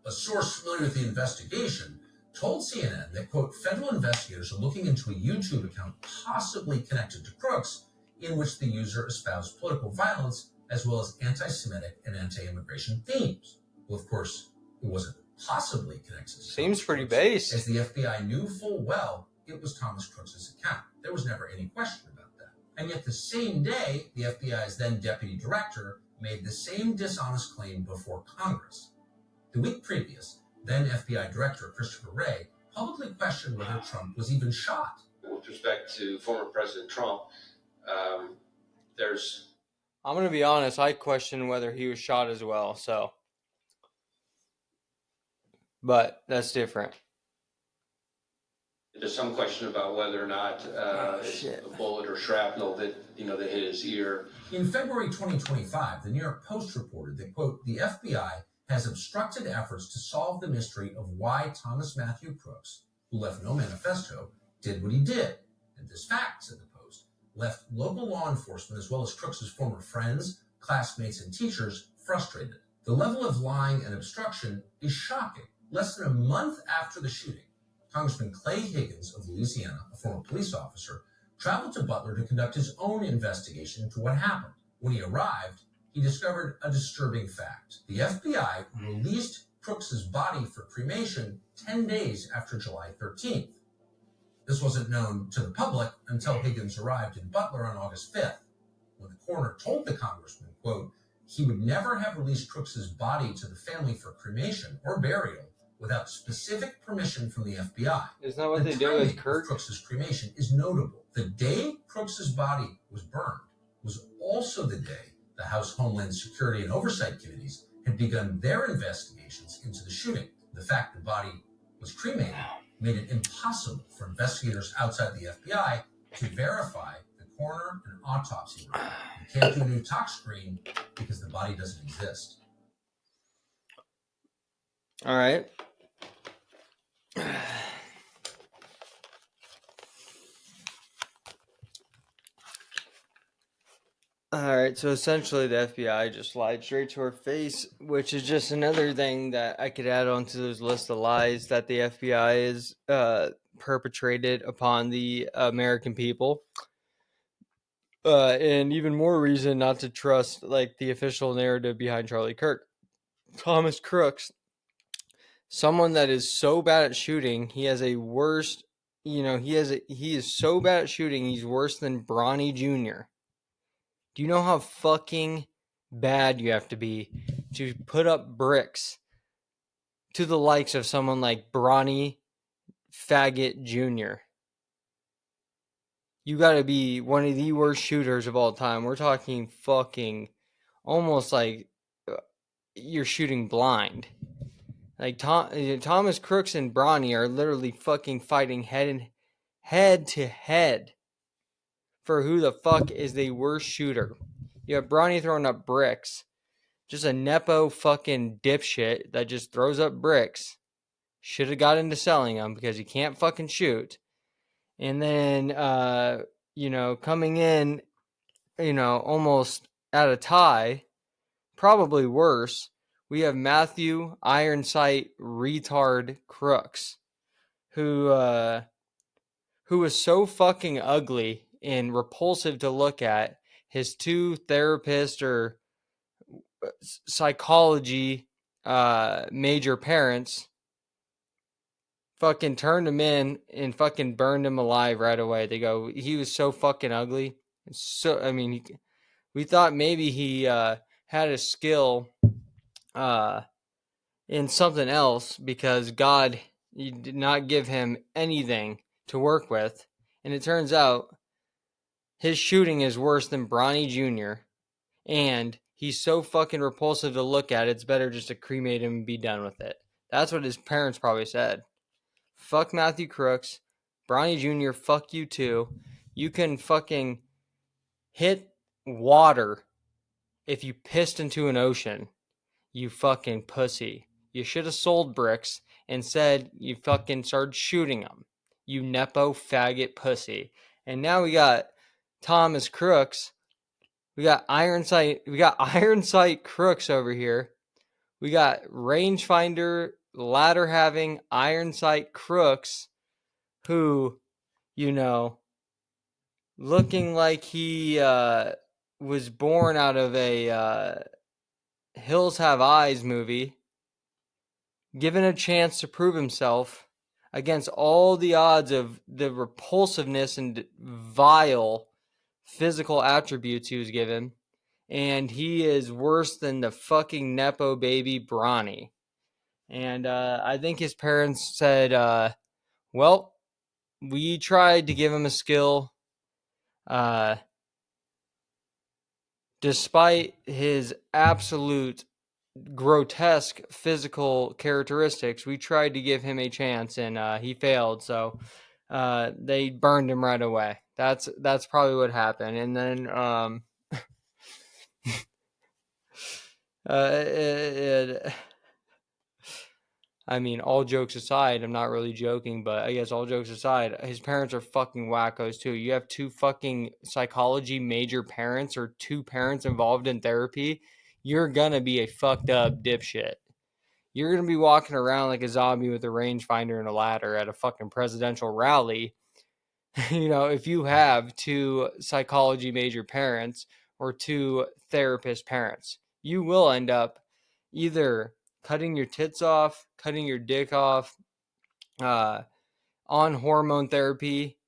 Speaker 3: a source familiar with the investigation told CNN that, quote, federal investigators are looking into a YouTube account possibly connected to Crooks in which the user espoused political violence as well as anti-Semitic and anti-immigration themes. Well, of course, it wasn't possibly connected to
Speaker 2: Seems
Speaker 3: Thomas
Speaker 2: pretty
Speaker 3: Crooks,
Speaker 2: based.
Speaker 3: as the FBI knew full well it was Thomas Crooks' account. There was never any question about that. And yet the same day, the FBI's then deputy director made the same dishonest claim before Congress. The week previous, then FBI Director Christopher Wray publicly questioned whether Trump was even shot.
Speaker 4: With respect to former President Trump,
Speaker 2: I'm going to be honest, I question whether he was shot as well, so. But that's different.
Speaker 4: There's some question about whether or not it's a bullet or shrapnel that hit his ear.
Speaker 3: In February 2025, the New York Post reported that, quote, the FBI has obstructed efforts to solve the mystery of why Thomas Matthew Crooks, who left no manifesto, did what he did. And this fact, said the Post, left local law enforcement as well as Crooks' former friends, classmates, and teachers frustrated. The level of lying and obstruction is shocking. Less than a month after the shooting, Congressman Clay Higgins of Louisiana, a former police officer, traveled to Butler to conduct his own investigation into what happened. When he arrived, he discovered a disturbing fact. The FBI released Crooks's body for cremation 10 days after July 13th. This wasn't known to the public until Higgins arrived in Butler on August 5th, when the coroner told the congressman, quote, he would never have released Crooks's body to the family for cremation or burial without specific permission from the FBI.
Speaker 2: Isn't that what they do with Kirk?
Speaker 3: Crooks's cremation is notable. The day Crooks's body was burned was also the day the House Homeland Security and Oversight Committees had begun their investigations into the shooting. The fact the body was cremated made it impossible for investigators outside the FBI to verify the coroner and autopsy report. You can't do a new tox screen because the body doesn't exist.
Speaker 2: All right. Alright, so essentially the FBI just lied straight to her face, which is just another thing that I could add on to those list of lies that the FBI is perpetrated upon the American people. And even more reason not to trust like the official narrative behind Charlie Kirk. Thomas Crooks, someone that is so bad at shooting, he has a worse, he is so bad at shooting, he's worse than Bronny Jr. Do you know how fucking bad you have to be to put up bricks to the likes of someone like Bronny Faggot Jr.? You gotta be one of the worst shooters of all time. We're talking fucking almost like you're shooting blind. Like Thomas Crooks and Bronny are literally fucking fighting head to head for who the fuck is the worst shooter. You have Bronny throwing up bricks. Just a nepo fucking dipshit that just throws up bricks. Should have got into selling them because he can't fucking shoot. And then, coming in, almost at a tie, probably worse, we have Matthew Ironsight retard Crooks, who was so fucking ugly and repulsive to look at. His two therapists or psychology major parents fucking turned him in and fucking burned him alive right away. They go, he was so fucking ugly. So, I mean, we thought maybe he had a skill in something else because God did not give him anything to work with. And it turns out his shooting is worse than Bronny Jr. And he's so fucking repulsive to look at, it's better just to cremate him and be done with it. That's what his parents probably said. Fuck Matthew Crooks. Bronny Jr., fuck you too. You can fucking hit water if you pissed into an ocean. You fucking pussy. You should have sold bricks. Instead, you fucking started shooting them. You nepo faggot pussy. And now we got Thomas Crooks. We got Ironsight Crooks over here. We got rangefinder, ladder having Ironsight Crooks, who, looking like he was born out of a Hills Have Eyes movie, given a chance to prove himself against all the odds of the repulsiveness and vile physical attributes he was given, and he is worse than the fucking nepo baby Bronny. And I think his parents said, well, we tried to give him a skill. Despite his absolute grotesque physical characteristics, we tried to give him a chance, and he failed. So they burned him right away. That's probably what happened. And then I mean, all jokes aside, I'm not really joking, but I guess all jokes aside, his parents are fucking wackos too. You have two fucking psychology major parents or two parents involved in therapy, you're gonna be a fucked up dipshit. You're gonna be walking around like a zombie with a rangefinder and a ladder at a fucking presidential rally. If you have two psychology major parents or two therapist parents, you will end up either cutting your tits off, cutting your dick off, on hormone therapy,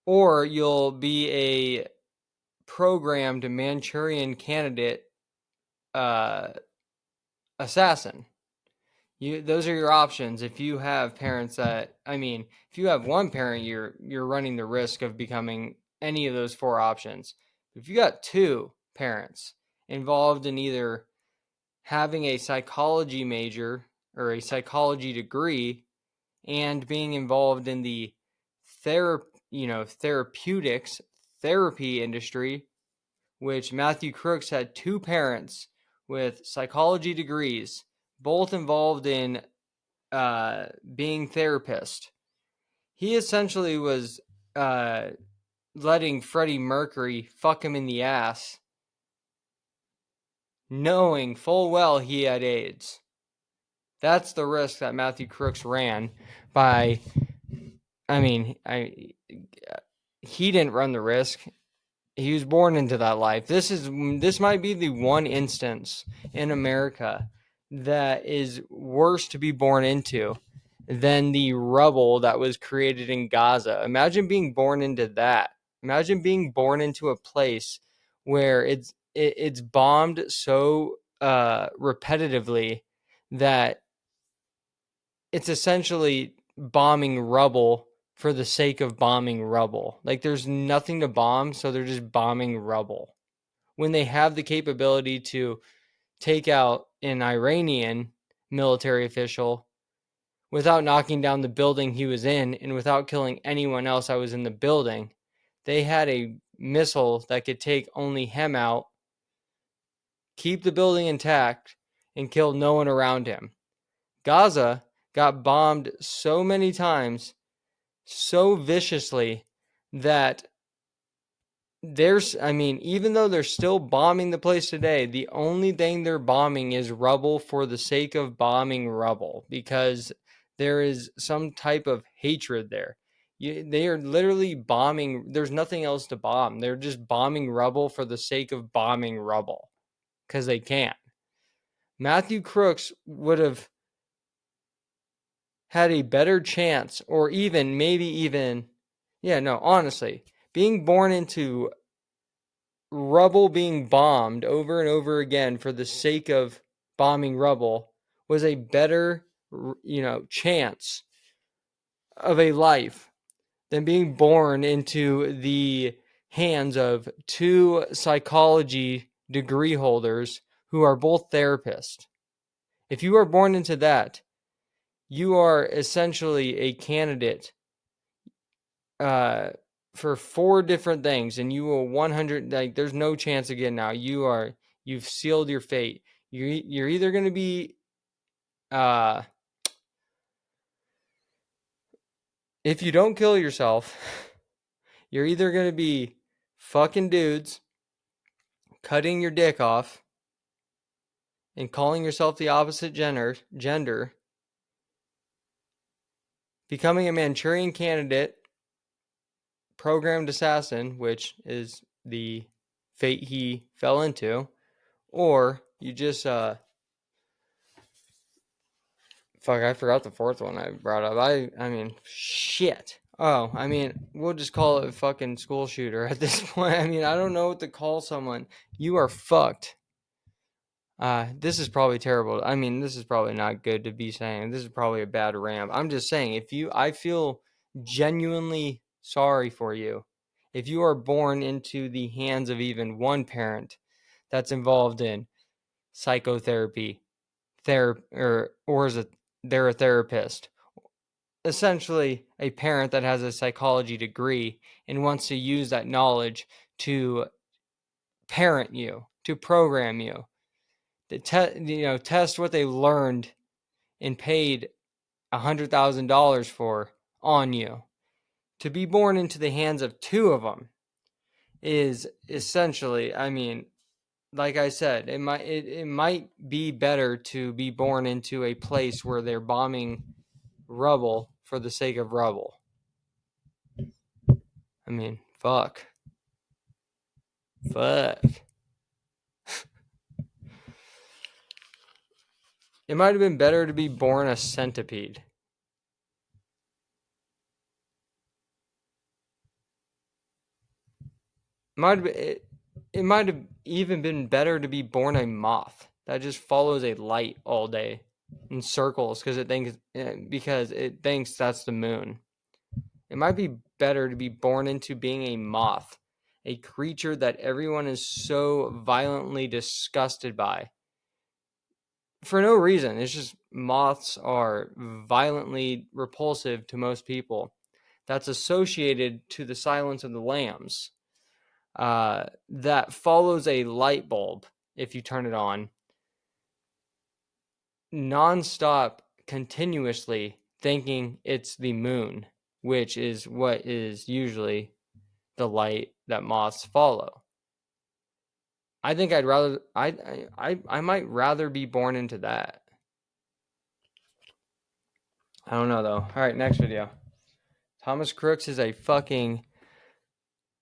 Speaker 2: or you'll be a programmed Manchurian candidate assassin. Those are your options. If you have parents that, if you have one parent, you're running the risk of becoming any of those four options. If you got two parents involved in either having a psychology major or a psychology degree and being involved in the therapeutics therapy industry, which Matthew Crooks had two parents with psychology degrees, both involved in being therapist. He essentially was letting Freddie Mercury fuck him in the ass, knowing full well he had AIDS. That's the risk that Matthew Crooks ran by. He didn't run the risk. He was born into that life. This might be the one instance in America that is worse to be born into than the rubble that was created in Gaza. Imagine being born into that. Imagine being born into a place where it's bombed so repetitively that it's essentially bombing rubble for the sake of bombing rubble. Like there's nothing to bomb, so they're just bombing rubble. When they have the capability to take out an Iranian military official without knocking down the building he was in and without killing anyone else that was in the building, they had a missile that could take only him out, keep the building intact, and kill no one around him. Gaza got bombed so many times, so viciously, that even though they're still bombing the place today, the only thing they're bombing is rubble for the sake of bombing rubble, because there is some type of hatred there. They are literally bombing. There's nothing else to bomb. They're just bombing rubble for the sake of bombing rubble, because they can. Matthew Crooks would have had a better chance, or honestly, being born into rubble being bombed over and over again for the sake of bombing rubble was a better, chance of a life than being born into the hands of two psychology degree holders who are both therapists. If you are born into that, you are essentially a candidate for four different things, and you will 100, like, there's no chance again now. You've sealed your fate. You're either going to be if you don't kill yourself, you're either going to be fucking dudes, cutting your dick off, and calling yourself the opposite gender, becoming a Manchurian candidate, programmed assassin, which is the fate he fell into, or you just fuck, I forgot the fourth one I brought up. Shit. Oh, we'll just call it a fucking school shooter at this point. I don't know what to call someone. You are fucked. This is probably terrible. This is probably not good to be saying. This is probably a bad rant. I'm just saying, I feel genuinely sorry for you. If you are born into the hands of even one parent that's involved in psychotherapy, they're a therapist, essentially a parent that has a psychology degree and wants to use that knowledge to parent you, to program you, to test what they learned and paid $100,000 for on you. To be born into the hands of two of them is essentially, like I said, it might be better to be born into a place where they're bombing rubble for the sake of rubble. Fuck. It might have been better to be born a centipede. It might have even been better to be born a moth that just follows a light all day in circles because it thinks that's the moon. It might be better to be born into being a moth, a creature that everyone is so violently disgusted by. For no reason. It's just moths are violently repulsive to most people. That's associated to the Silence of the Lambs. That follows a light bulb if you turn it on nonstop, continuously thinking it's the moon, which is what is usually the light that moths follow. I think I might rather be born into that. I don't know though. All right, next video. Thomas Crooks is a fucking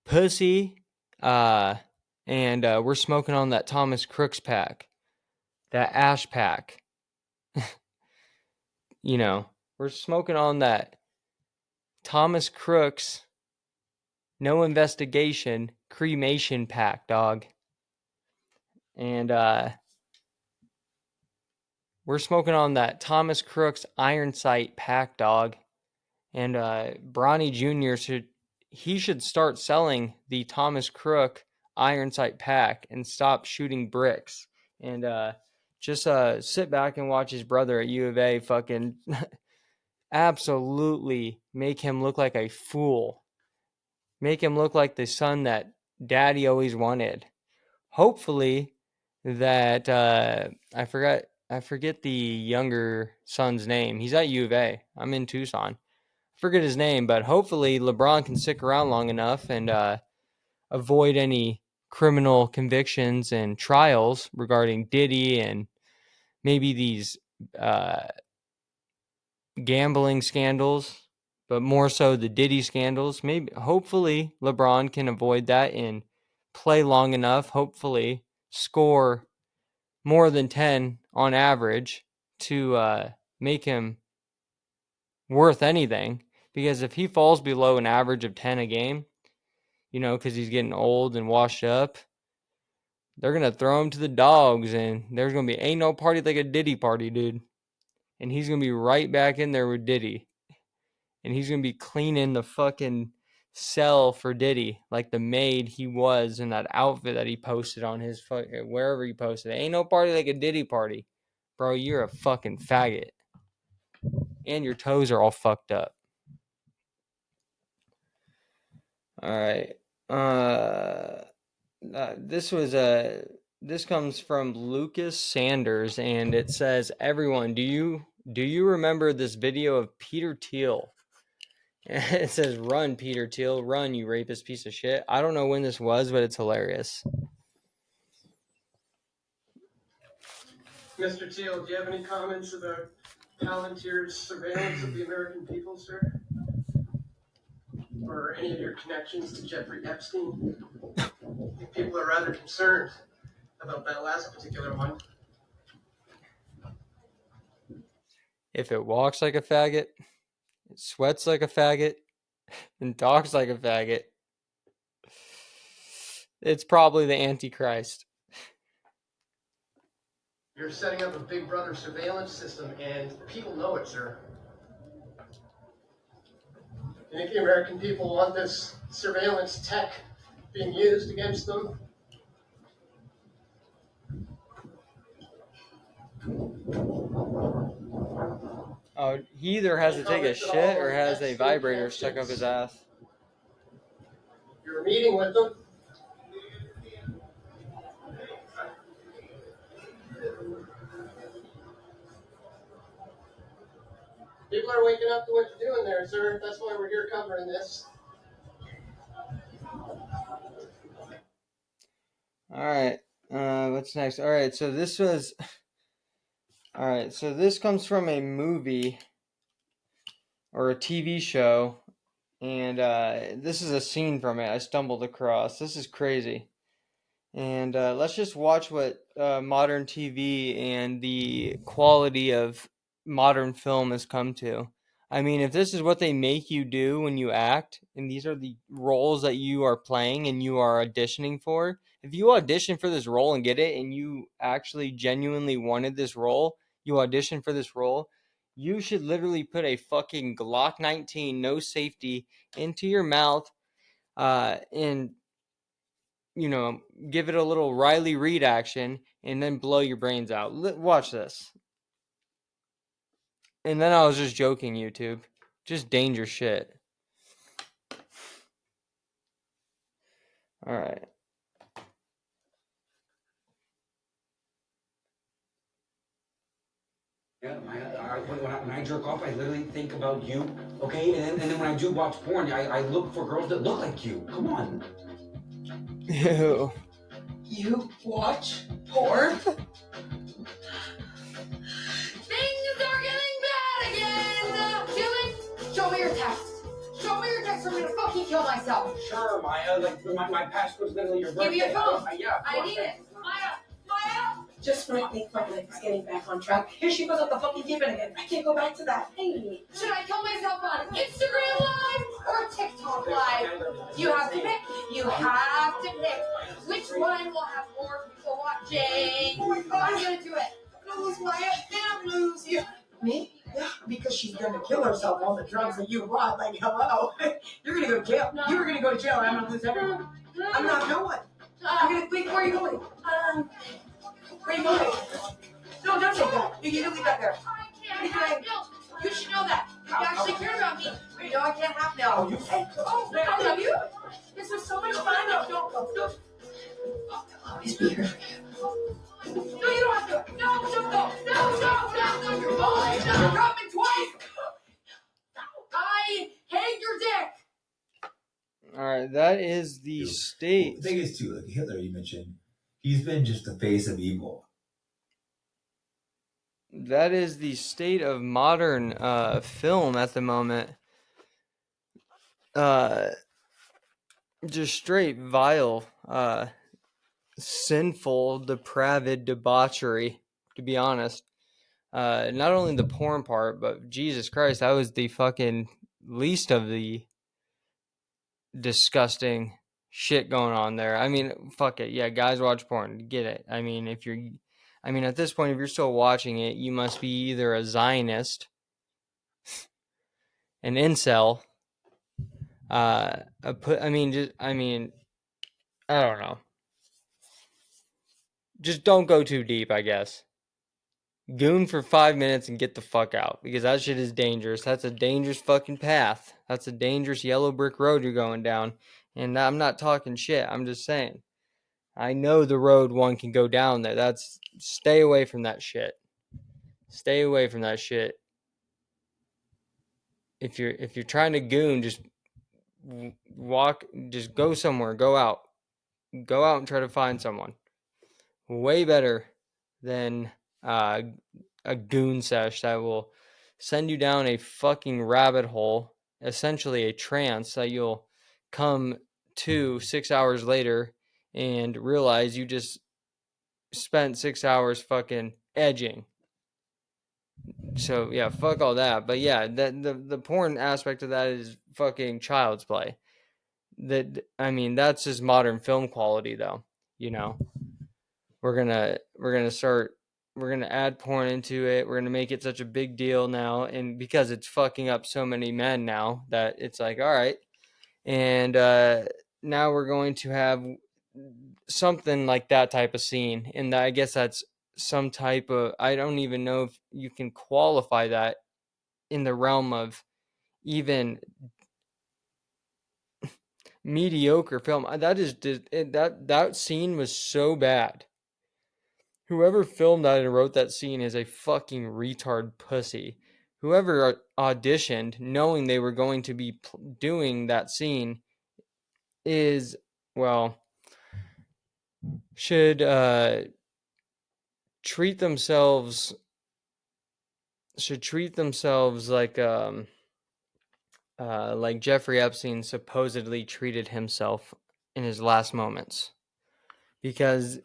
Speaker 2: pussy. And we're smoking on that Thomas Crooks pack, that ash pack. You know, we're smoking on that Thomas Crooks, no investigation, cremation pack, dog. And we're smoking on that Thomas Crooks iron sight pack, dog. And Bronny Jr. should start selling the Thomas Crook iron sight pack and stop shooting bricks. And just sit back and watch his brother at U of A fucking absolutely make him look like a fool. Make him look like the son that daddy always wanted. Hopefully that I forget the younger son's name. He's at U of A. I'm in Tucson. Forget his name, but hopefully LeBron can stick around long enough and avoid any criminal convictions and trials regarding Diddy and maybe these gambling scandals, but more so the Diddy scandals. Maybe, hopefully, LeBron can avoid that and play long enough, hopefully, score more than 10 on average to make him worth anything. Because if he falls below an average of 10 a game, you know, because he's getting old and washed up, they're going to throw him to the dogs. And there's going to be, ain't no party like a Diddy party, dude. And he's going to be right back in there with Diddy. And he's going to be cleaning the fucking cell for Diddy like the maid he was in that outfit that he posted on his wherever he posted. Ain't no party like a Diddy party. Bro, you're a fucking faggot. And your toes are all fucked up. All right. This comes from Lucas Sanders, and it says, "Everyone, do you remember this video of Peter Thiel?" It says, "Run, Peter Thiel, run, you rapist piece of shit." I don't know when this was, but it's hilarious.
Speaker 5: Mr. Teal, do you have any comments about Palantir's surveillance of the American people, sir? Or any of your connections to Jeffrey Epstein? I think people are rather concerned about that last particular one.
Speaker 2: If it walks like a faggot, it sweats like a faggot, and talks like a faggot, it's probably the Antichrist.
Speaker 5: You're setting up a Big Brother surveillance system, and people know it, sir. You think the American people want this surveillance tech being used against them?
Speaker 2: Oh, he either has to take a shit or has a vibrator stuck up his ass.
Speaker 5: You were meeting with them? People are waking up to what you're doing there, sir. That's why we're here covering this.
Speaker 2: All right. What's next? All right. So this comes from a movie or a TV show, and this is a scene from it I stumbled across. This is crazy. And let's just watch what modern TV and the quality of modern film has come to. I mean, if this is what they make you do when you act, and these are the roles that you are playing and you are auditioning for, if you audition for this role and get it, and you actually genuinely wanted this role, you audition for this role, you should literally put a fucking Glock 19, no safety, into your mouth, and give it a little Riley Reid action, and then blow your brains out. Watch this. And then I was just joking, YouTube. Just danger shit. All right.
Speaker 6: Yeah, when I jerk off, I literally think about you, okay? And then when I do watch porn, I look for girls that look like you. Come on.
Speaker 2: Ew.
Speaker 7: You watch porn? Things are getting bad again! Dylan, show me your text. Show me your text or I'm gonna fucking kill myself.
Speaker 6: Sure, Maya. Like, my password's literally your birthday.
Speaker 7: Give me your phone.
Speaker 6: Yeah,
Speaker 7: I need it. Maya! Just when I think my life is getting back on track, here she goes up the fucking deep end again. I can't go back to that. Hey. Should I kill myself on Instagram Live or TikTok Live? You have to pick. You have to pick. Which one will have more people watching? Oh my God. I'm gonna do it. Lose Maya. Can't lose you. Me? Yeah, because she's gonna kill herself on the drugs that you brought. Like, hello. You're gonna go to jail. No. You were gonna go to jail and I'm gonna lose everyone. I'm not going. I'm gonna think, where are you going? Where are you going? No, don't take that. You can leave that there. I can't. You should know that. You actually care about me. You know I can't have now. Oh, I love you. This was so much fun. No. I'll always be here for you. No, you don't have to. No. You're mine. You're coming twice. I hate your dick.
Speaker 2: All right, that is the state.
Speaker 8: The thing is, too, like Hitler you mentioned, he's been just the face of evil.
Speaker 2: That is the state of modern film at the moment. Just straight vile, sinful, depraved debauchery, to be honest. Not only the porn part, but Jesus Christ, that was the fucking least of the disgusting shit going on there. I mean, fuck it. Yeah, guys watch porn. Get it. I mean, at this point, if you're still watching it, you must be either a Zionist, an incel, I don't know. Just don't go too deep, I guess. Goon for 5 minutes and get the fuck out, because that shit is dangerous. That's a dangerous fucking path. That's a dangerous yellow brick road you're going down. And I'm not talking shit. I'm just saying. I know the road one can go down there. Stay away from that shit. Stay away from that shit. If you're trying to goon, just walk, just go somewhere, go out and try to find someone. Way better than a goon sesh that will send you down a fucking rabbit hole, essentially a trance that you'll come to 6 hours later and realize you just spent 6 hours fucking edging. So yeah, fuck all that. But yeah, the porn aspect of that is fucking child's play. That's just modern film quality, though. We're gonna add porn into it. We're gonna make it such a big deal now, and because it's fucking up so many men now, that it's like, all right. And now we're going to have something like that type of scene, and I guess that's some type of, I don't even know if you can qualify that in the realm of even mediocre film. That scene was so bad. Whoever filmed that and wrote that scene is a fucking retard pussy. Whoever auditioned knowing they were going to be doing that scene is, well, should treat themselves like Jeffrey Epstein supposedly treated himself in his last moments. because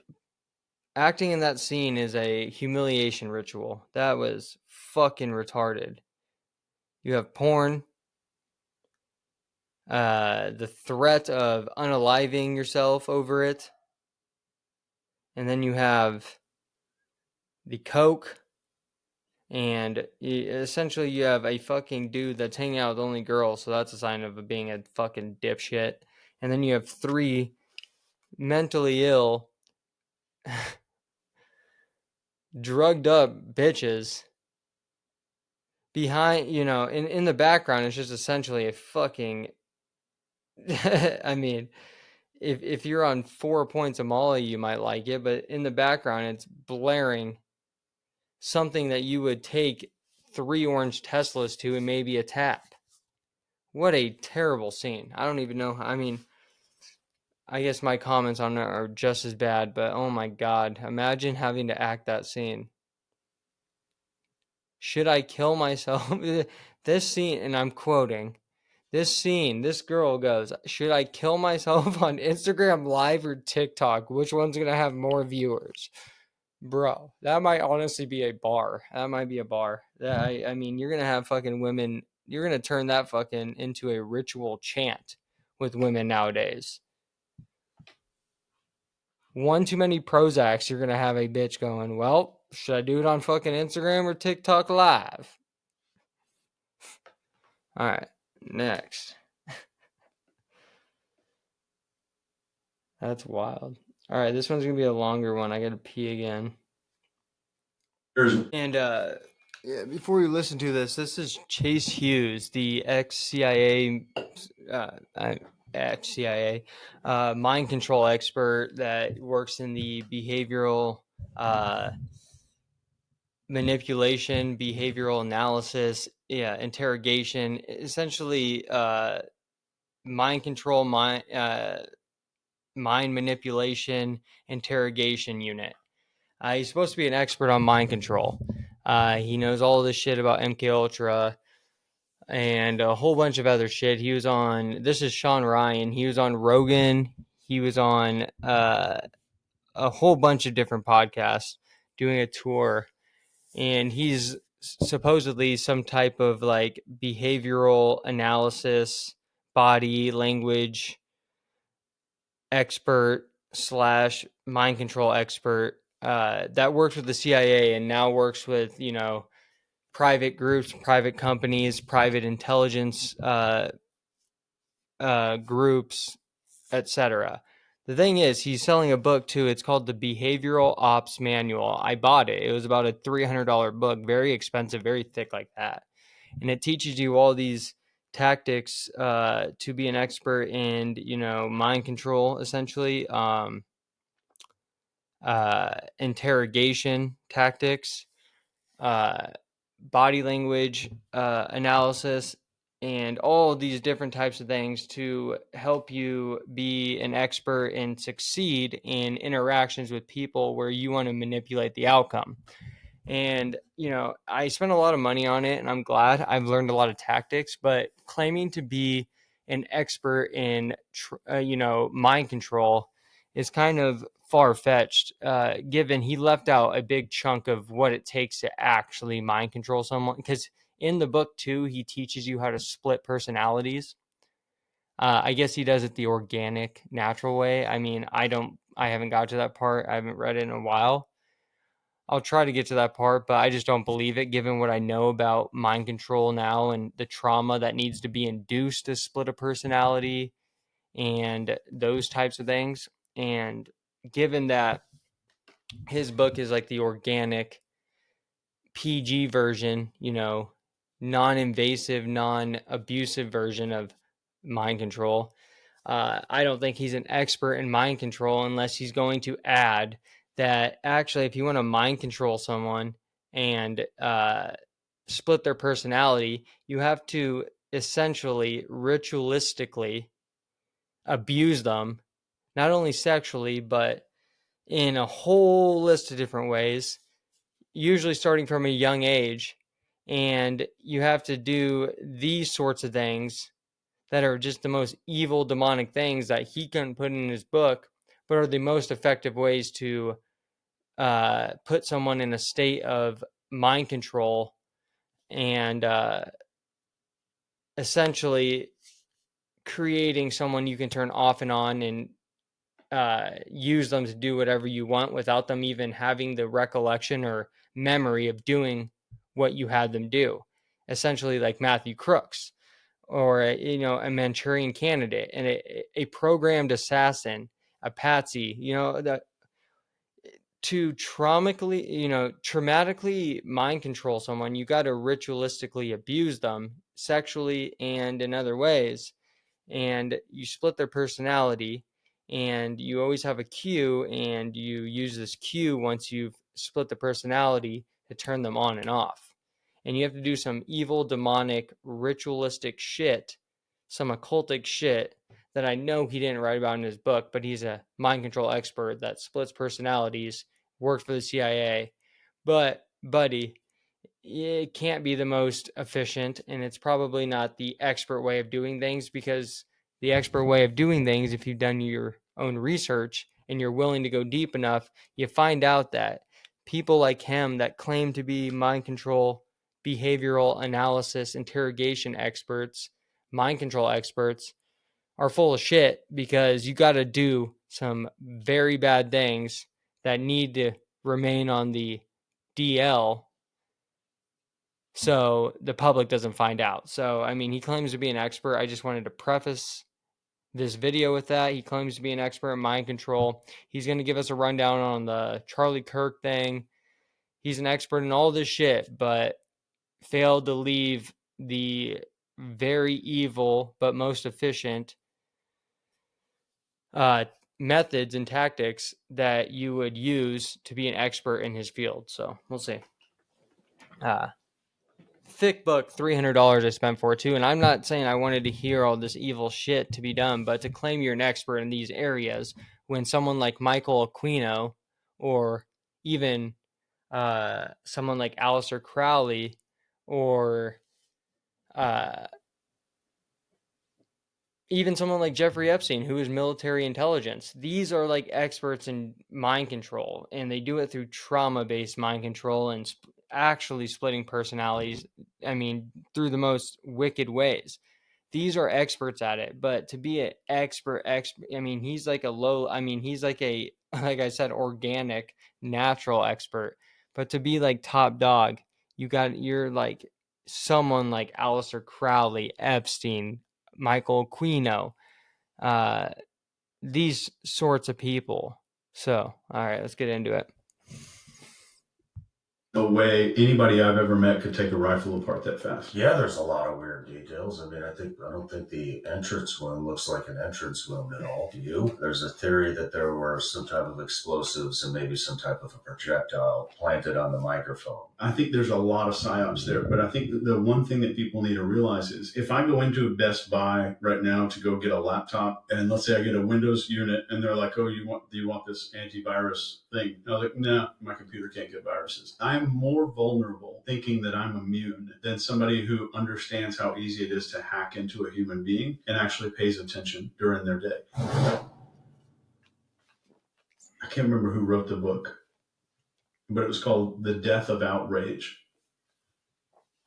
Speaker 2: acting in that scene is a humiliation ritual. That was fucking retarded. You have porn, the threat of unaliving yourself over it, and then you have the coke, and essentially you have a fucking dude that's hanging out with only girls, so that's a sign of being a fucking dipshit. And then you have 3 mentally ill, drugged up bitches behind, in the background. It's just essentially a fucking I mean, if you're on 4 points of Molly, you might like it, but in the background, it's blaring something that you would take 3 orange Teslas to and maybe a tap. What a terrible scene. I don't even know. I mean, I guess my comments on it are just as bad, but oh my God, imagine having to act that scene. Should I kill myself? This scene, and I'm quoting, this scene, this girl goes, should I kill myself on Instagram Live or TikTok? Which one's going to have more viewers? Bro, that might honestly be a bar. That might be a bar. I mean, you're going to have fucking women, you're going to turn that fucking into a ritual chant with women nowadays. One too many Prozacs, you're going to have a bitch going, well, should I do it on fucking Instagram or TikTok Live? All right, next. That's wild. All right, this one's gonna be a longer one. I gotta pee again. And yeah, before you listen to this, this is Chase Hughes, the ex-CIA, mind control expert that works in the behavioral manipulation, behavioral analysis, interrogation, essentially mind control, mind manipulation, interrogation unit. He's supposed to be an expert on mind control. He knows all this shit about MK Ultra and a whole bunch of other shit. He was on. This is Sean Ryan. He was on Rogan. He was on a whole bunch of different podcasts doing a tour, and he's supposedly some type of like behavioral analysis, body language expert slash mind control expert that works with the CIA and now works with, private groups, private companies, private intelligence groups, etc. The thing is, he's selling a book too. It's called The Behavioral Ops Manual. I bought it. It was about a $300 book, very expensive, very thick like that. And it teaches you all these tactics to be an expert in, mind control, essentially, interrogation tactics, uh, body language analysis, and all these different types of things to help you be an expert and succeed in interactions with people where you want to manipulate the outcome. And, I spent a lot of money on it and I'm glad I've learned a lot of tactics, but claiming to be an expert in, mind control is kind of far fetched, given he left out a big chunk of what it takes to actually mind control someone. Because in the book, too, he teaches you how to split personalities. I guess he does it the organic, natural way. I mean, I haven't got to that part. I haven't read it in a while. I'll try to get to that part, but I just don't believe it given what I know about mind control now and the trauma that needs to be induced to split a personality and those types of things. And given that his book is like the organic PG version, non-invasive, non-abusive version of mind control, I don't think he's an expert in mind control unless he's going to add that actually, if you want to mind control someone and split their personality, you have to essentially ritualistically abuse them, not only sexually, but in a whole list of different ways, usually starting from a young age. And you have to do these sorts of things that are just the most evil, demonic things that he couldn't put in his book but are the most effective ways to put someone in a state of mind control and essentially creating someone you can turn off and on and use them to do whatever you want without them even having the recollection or memory of doing what you had them do. Essentially, like Matthew Crooks, or a Manchurian Candidate, and a programmed assassin, a patsy. To traumatically mind control someone, you got to ritualistically abuse them sexually and in other ways, and you split their personality, and you always have a cue, and you use this cue once you've split the personality to turn them on and off. And you have to do some evil, demonic, ritualistic shit, some occultic shit that I know he didn't write about in his book, but he's a mind control expert that splits personalities, worked for the CIA. But, buddy, it can't be the most efficient, and it's probably not the expert way of doing things, because the expert way of doing things, if you've done your own research and you're willing to go deep enough, you find out that people like him that claim to be mind control, behavioral analysis, interrogation experts, mind control experts, are full of shit, because you got to do some very bad things that need to remain on the DL so the public doesn't find out. So, I mean, he claims to be an expert. I just wanted to preface this video with that. He claims to be an expert in mind control. He's going to give us a rundown on the Charlie Kirk thing. He's an expert in all this shit, but failed to leave the very evil but most efficient methods and tactics that you would use to be an expert in his field. So we'll see. Thick book, $300 I spent for it too. And I'm not saying I wanted to hear all this evil shit to be done, but to claim you're an expert in these areas when someone like Michael Aquino, or even someone like Aleister Crowley, or even someone like Jeffrey Epstein, who is military intelligence, these are like experts in mind control, and they do it through trauma-based mind control and actually splitting personalities. I mean, through the most wicked ways. These are experts at it, but to be an expert, I mean, he's like he's like like I said, organic, natural expert. But to be like top dog, you're like someone like Aleister Crowley, Epstein, Michael Aquino, these sorts of people. So, all right, let's get into it.
Speaker 9: No way anybody I've ever met could take a rifle apart that fast.
Speaker 10: Yeah, there's a lot of weird details. I mean, I don't think the entrance wound looks like an entrance wound at all. Do you? There's a theory that there were some type of explosives and maybe some type of a projectile planted on the microphone.
Speaker 9: I think there's a lot of psyops there, but I think the one thing that people need to realize is if I go into a Best Buy right now to go get a laptop, and let's say I get a Windows unit, and they're like, "Oh, do you want this antivirus thing?" And I was like, "No, my computer can't get viruses." I'm more vulnerable thinking that I'm immune than somebody who understands how easy it is to hack into a human being and actually pays attention during their day. I can't remember who wrote the book, but it was called The Death of Outrage,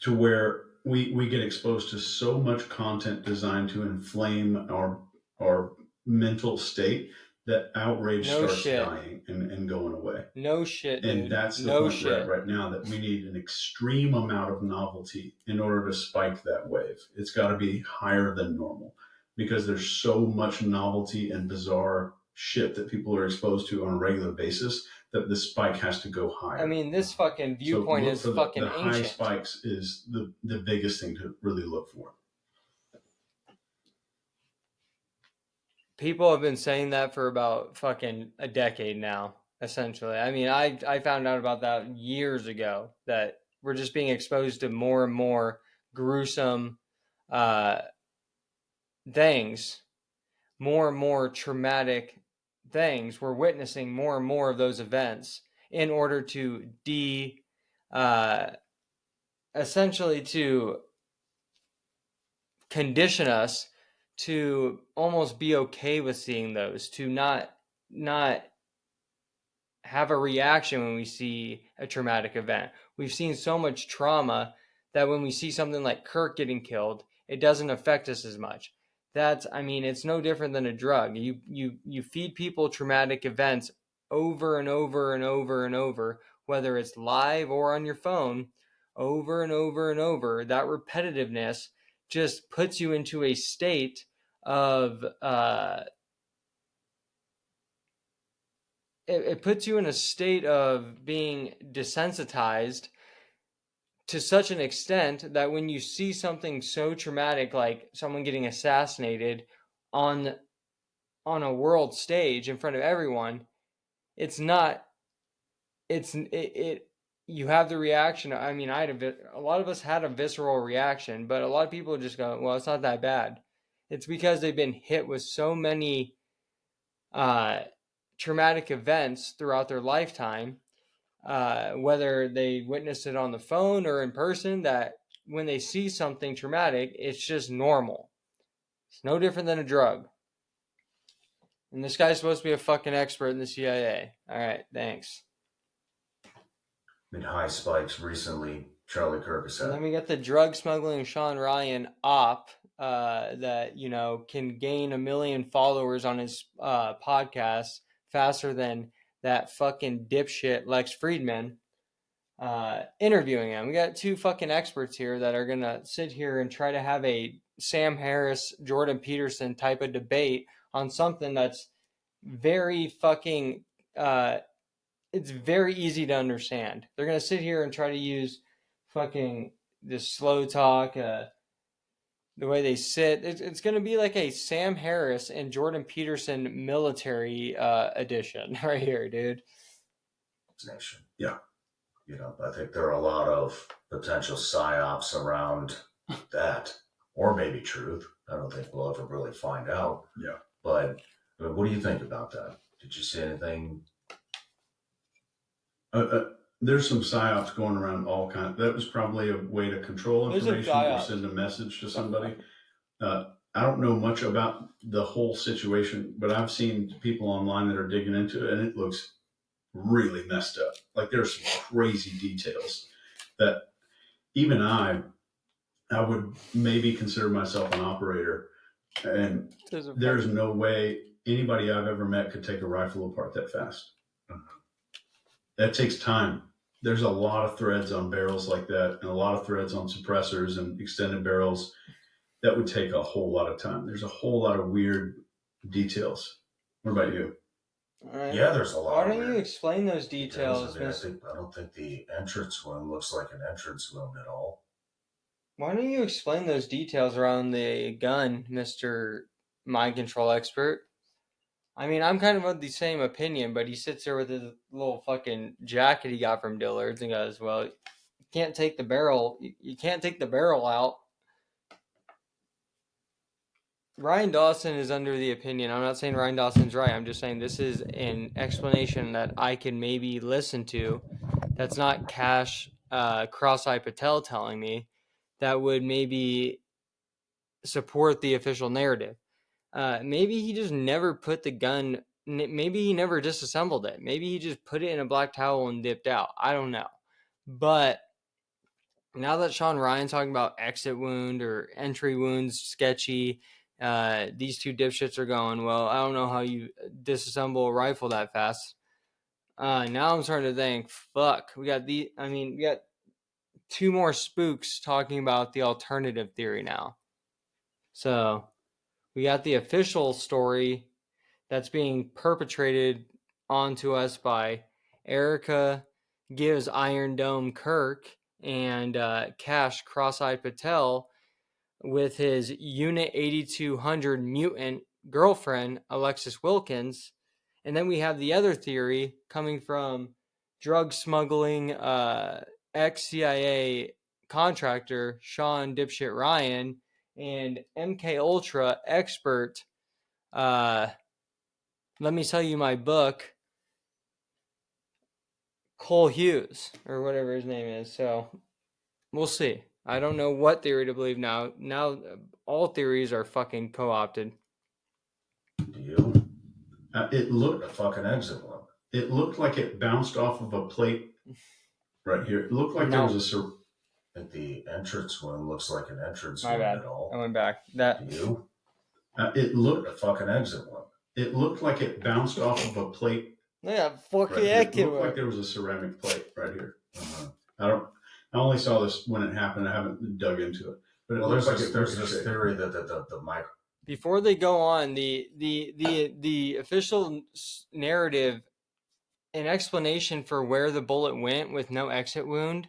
Speaker 9: to where we get exposed to so much content designed to inflame our mental state that outrage starts dying and going away.
Speaker 2: No shit, dude.
Speaker 9: And that's the point we're at right now, that we need an extreme amount of novelty in order to spike that wave. It's got to be higher than normal, because there's so much novelty and bizarre shit that people are exposed to on a regular basis that the spike has to go higher.
Speaker 2: I mean, this fucking viewpoint is fucking
Speaker 9: the
Speaker 2: ancient.
Speaker 9: high spikes is the biggest thing to really look for.
Speaker 2: People have been saying that for about fucking a decade now, essentially. I mean, I found out about that years ago, that we're just being exposed to more and more gruesome things, more and more traumatic things. We're witnessing more and more of those events in order to essentially to condition us to almost be okay with seeing those, to not not have a reaction when we see a traumatic event. We've seen so much trauma that when we see something like Kirk getting killed, it doesn't affect us as much. It's no different than a drug. You feed people traumatic events over and over and over and over, whether it's live or on your phone, over and over and over. That repetitiveness just puts you into a state of it puts you in a state of being desensitized to such an extent that when you see something so traumatic like someone getting assassinated on a world stage in front of everyone, it's not it you have the reaction. I mean, a lot of us had a visceral reaction, but a lot of people just go, well, it's not that bad. It's because they've been hit with so many traumatic events throughout their lifetime, whether they witnessed it on the phone or in person, that when they see something traumatic, it's just normal. It's no different than a drug. And this guy's supposed to be a fucking expert in the CIA. All right, thanks.
Speaker 10: High spikes recently, Charlie Kirk
Speaker 2: And
Speaker 10: said.
Speaker 2: then we got the drug smuggling Sean Ryan op that, can gain 1 million followers on his podcast faster than that fucking dipshit Lex Friedman interviewing him. We got two fucking experts here that are going to sit here and try to have a Sam Harris, Jordan Peterson type of debate on something that's very fucking it's very easy to understand. They're going to sit here and try to use fucking this slow talk, the way they sit. It's going to be like a Sam Harris and Jordan Peterson military edition right here, dude.
Speaker 10: Nation. Yeah. I think there are a lot of potential psyops around that, or maybe truth. I don't think we'll ever really find out.
Speaker 9: Yeah.
Speaker 10: But what do you think about that? Did you see anything?
Speaker 9: There's some psyops going around all kinds. That was probably a way to control information or send a message to somebody. I don't know much about the whole situation, but I've seen people online that are digging into it, and it looks really messed up. Like there's some crazy details that even I would maybe consider myself an operator, and there's no way anybody I've ever met could take a rifle apart that fast. That takes time. There's a lot of threads on barrels like that, and a lot of threads on suppressors and extended barrels. That would take a whole lot of time. There's a whole lot of weird details. What about you?
Speaker 2: Right.
Speaker 10: Yeah, there's a lot.
Speaker 2: Why don't you explain those details?
Speaker 10: I don't think the entrance wound looks like an entrance wound at all.
Speaker 2: Why don't you explain those details around the gun, Mr. Mind Control Expert? I mean, I'm kind of the same opinion, but he sits there with his little fucking jacket he got from Dillard's and goes, well, you can't take the barrel. You can't take the barrel out. Ryan Dawson is under the opinion. I'm not saying Ryan Dawson's right. I'm just saying this is an explanation that I can maybe listen to. That's not Cash Cross-Eye Patel telling me. That would maybe support the official narrative. Maybe he just never put the gun. Maybe he never disassembled it. Maybe he just put it in a black towel and dipped out. I don't know. But now that Sean Ryan's talking about exit wound or entry wounds, sketchy, these two dipshits are going, well, I don't know how you disassemble a rifle that fast. Now I'm starting to think, fuck, we got two more spooks talking about the alternative theory now. So we got the official story that's being perpetrated onto us by Erica Gives Iron Dome Kirk and Cash Cross-Eyed Patel with his Unit 8200 mutant girlfriend, Alexis Wilkins. And then we have the other theory coming from drug smuggling ex-CIA contractor Sean Dipshit Ryan and MK Ultra expert let me tell you my book, Cole Hughes, or whatever his name is. So we'll see. I don't know what theory to believe now. Now all theories are fucking co-opted.
Speaker 10: Do you?
Speaker 9: It looked
Speaker 10: A fucking exit wound.
Speaker 9: It looked like it bounced off of a plate right here. It looked like there was a.
Speaker 10: I think the entrance wound looks like an entrance
Speaker 2: My
Speaker 10: wound
Speaker 2: bad.
Speaker 10: at all.
Speaker 2: I went back. That.
Speaker 10: Do you?
Speaker 9: It looked
Speaker 10: A fucking exit wound.
Speaker 9: It looked like it bounced off of a plate.
Speaker 2: Yeah, fucking
Speaker 9: Right, it looked like there was a ceramic plate right here. I only saw this when it happened. I haven't dug into it. But
Speaker 10: well, there's this theory that the mic.
Speaker 2: Before they go on, the official narrative, an explanation for where the bullet went with no exit wound,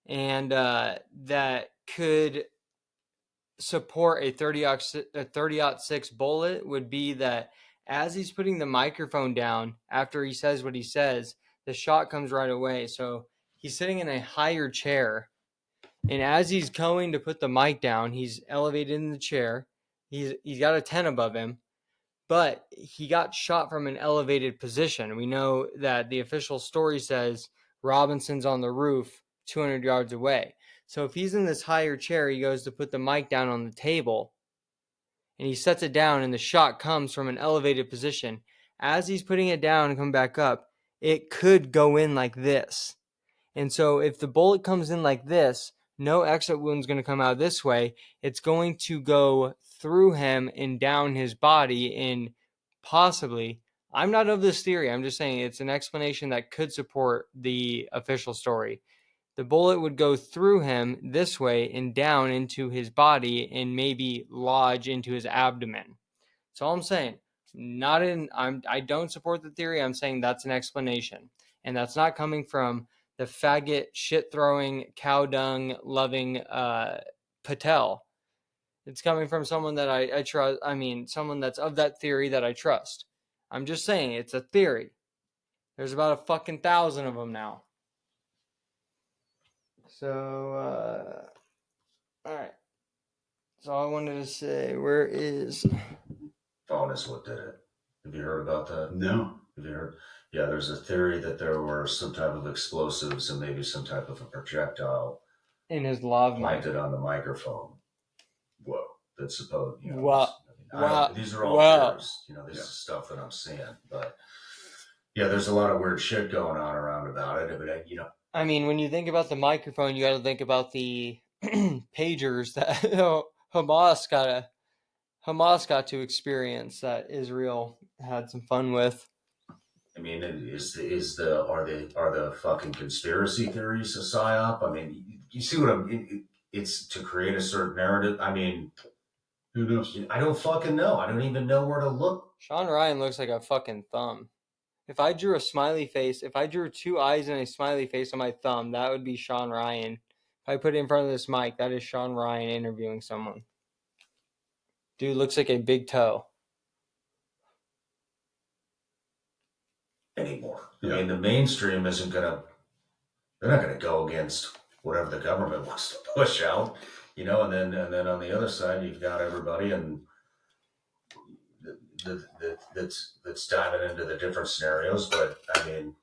Speaker 2: and that could support a 30-06 bullet would be that as he's putting the microphone down after he says what he says, the shot comes right away. So he's sitting in a higher chair, and as he's going to put the mic down, he's elevated in the chair. He's got a 10 above him, but he got shot from an elevated position. We know that the official story says Robinson's on the roof 200 yards away. So if he's in this higher chair, he goes to put the mic down on the table, and he sets it down, and the shot comes from an elevated position. As he's putting it down and come back up, it could go in like this. And so if the bullet comes in like this, no exit wound's going to come out this way. It's going to go through him and down his body, and possibly, I'm not of this theory, I'm just saying it's an explanation that could support the official story. The bullet would go through him this way and down into his body and maybe lodge into his abdomen. That's all I'm saying. I don't support the theory. I'm saying that's an explanation. And that's not coming from the faggot, shit-throwing, cow dung loving Patel. It's coming from someone that I trust. I mean, someone that's of that theory that I trust. I'm just saying it's a theory. There's about a fucking 1,000 of them now. So, all right. That's all I wanted to say. Where is...
Speaker 10: Phone is what did it. Have you heard about that?
Speaker 9: No.
Speaker 10: Have you heard? Yeah, there's a theory that there were some type of explosives and maybe some type of a projectile
Speaker 2: in his lav
Speaker 10: planted on the microphone. Whoa. That's supposed, you know.
Speaker 2: Wow.
Speaker 10: These are all theories. You know, this is stuff that I'm seeing. But yeah, there's a lot of weird shit going on around about it. But, you know.
Speaker 2: I mean, when you think about the microphone, you got to think about the pagers that Hamas got to experience that Israel had some fun with.
Speaker 10: I mean, are the fucking conspiracy theories a psyop? I mean, you see what it's to create a certain narrative. I mean,
Speaker 9: who knows?
Speaker 10: I don't fucking know. I don't even know where to look.
Speaker 2: Sean Ryan looks like a fucking thumb. If I drew a smiley face, if I drew 2 eyes and a smiley face on my thumb, that would be Sean Ryan. If I put it in front of this mic, that is Sean Ryan interviewing someone. Dude looks like a big toe.
Speaker 10: Anymore. Yeah. I mean, the mainstream they're not gonna go against whatever the government wants to push out, you know, and then on the other side you've got everybody and that's diving into the different scenarios, but I mean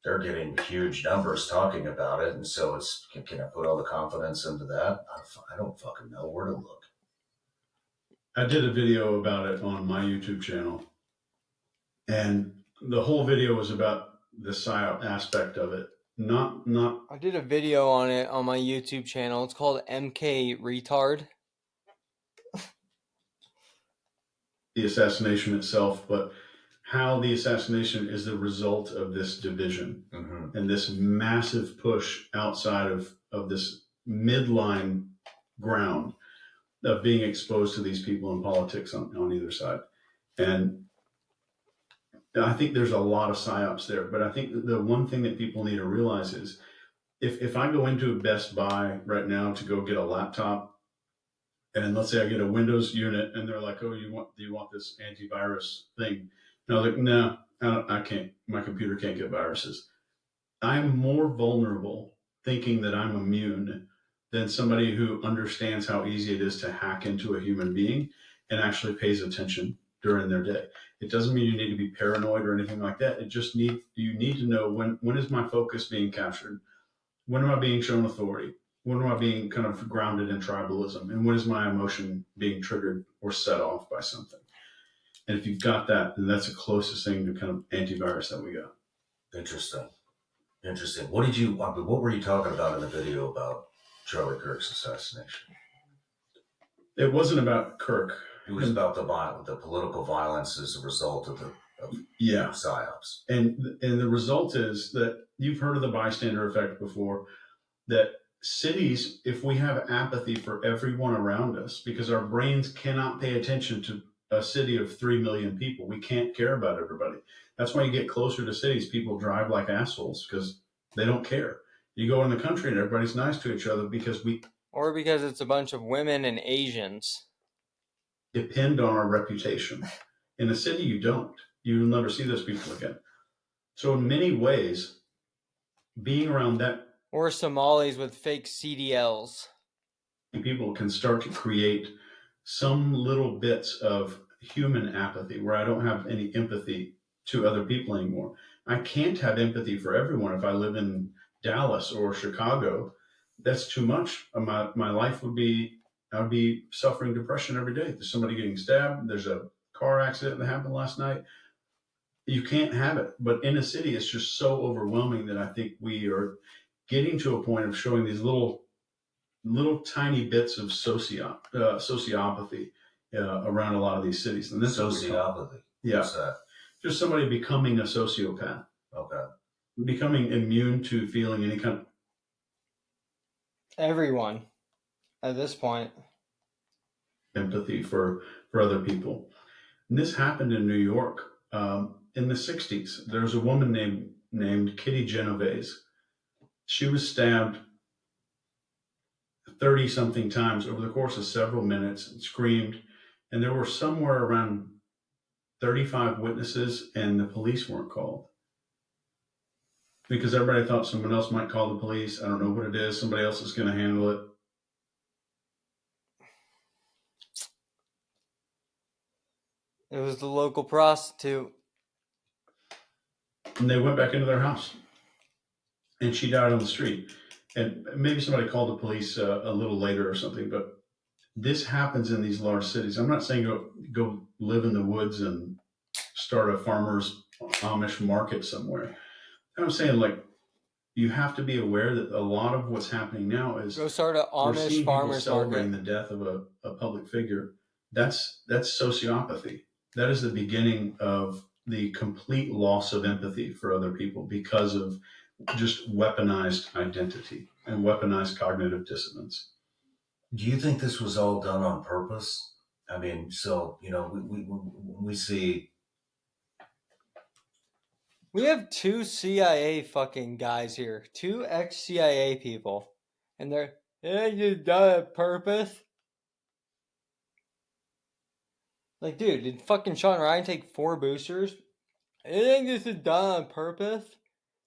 Speaker 10: they're getting huge numbers talking about it, and so it's can I put all the confidence into that? I don't fucking know where to look.
Speaker 9: I did a video about it on my YouTube channel, and the whole video was about the psyop aspect of it. Not.
Speaker 2: I did a video on it on my YouTube channel. It's called MK Retard.
Speaker 9: The assassination itself, but how the assassination is the result of this division and this massive push outside of this midline ground of being exposed to these people in politics on either side. And I think there's a lot of psyops there, but I think the one thing that people need to realize is if I go into a Best Buy right now to go get a laptop, and let's say I get a Windows unit and they're like, oh, do you want this antivirus thing? And I was like, no, I can't. My computer can't get viruses. I'm more vulnerable thinking that I'm immune than somebody who understands how easy it is to hack into a human being and actually pays attention during their day. It doesn't mean you need to be paranoid or anything like that. It just you need to know when is my focus being captured? When am I being shown authority? When am I being kind of grounded in tribalism? And when is my emotion being triggered or set off by something? And if you've got that, then that's the closest thing to kind of antivirus that we got.
Speaker 10: Interesting. What were you talking about in the video about Charlie Kirk's assassination?
Speaker 9: It wasn't about Kirk.
Speaker 10: It was about the political violence as a result of psyops.
Speaker 9: And the result is that you've heard of the bystander effect before, that cities, if we have apathy for everyone around us, because our brains cannot pay attention to a city of 3 million people, we can't care about everybody. That's why you get closer to cities, people drive like assholes because they don't care. You go in the country and everybody's nice to each other because
Speaker 2: it's a bunch of women and Asians.
Speaker 9: Depend on our reputation. In a city, you don't. You'll never see those people again. So in many ways, being around that,
Speaker 2: or Somalis with fake CDLs,
Speaker 9: people can start to create some little bits of human apathy where I don't have any empathy to other people anymore. I can't have empathy for everyone. If I live in Dallas or Chicago, that's too much. My life would be, I would be suffering depression every day. There's somebody getting stabbed. There's a car accident that happened last night. You can't have it. But in a city, it's just so overwhelming that I think we are getting to a point of showing these little tiny bits of sociopathy around a lot of these cities. And this
Speaker 10: Sociopathy.
Speaker 9: Yeah.
Speaker 10: What's that?
Speaker 9: Just somebody becoming a sociopath.
Speaker 10: Okay.
Speaker 9: Becoming immune to feeling any kind of...
Speaker 2: Everyone at this point.
Speaker 9: Empathy for other people. And this happened in New York in the 60s. There was a woman named Kitty Genovese. She was stabbed 30-something times over the course of several minutes and screamed. And there were somewhere around 35 witnesses, and the police weren't called. Because everybody thought someone else might call the police. I don't know what it is. Somebody else is going to handle it.
Speaker 2: It was the local prostitute.
Speaker 9: And they went back into their house. And she died on the street. And maybe somebody called the police a little later or something, but this happens in these large cities. I'm not saying go live in the woods and start a farmer's Amish market somewhere. I'm saying, like, you have to be aware that a lot of what's happening now is
Speaker 2: go start an Amish farmer's
Speaker 9: celebrating
Speaker 2: market.
Speaker 9: The death of a public figure. That's sociopathy. That is the beginning of the complete loss of empathy for other people because of just weaponized identity and weaponized cognitive dissonance.
Speaker 10: Do you think this was all done on purpose? I mean, so, we see...
Speaker 2: We have 2 CIA fucking guys here. 2 ex-CIA people. And they're, you done it on purpose? Like, dude, did fucking Sean Ryan take 4 boosters? I think this is done on purpose.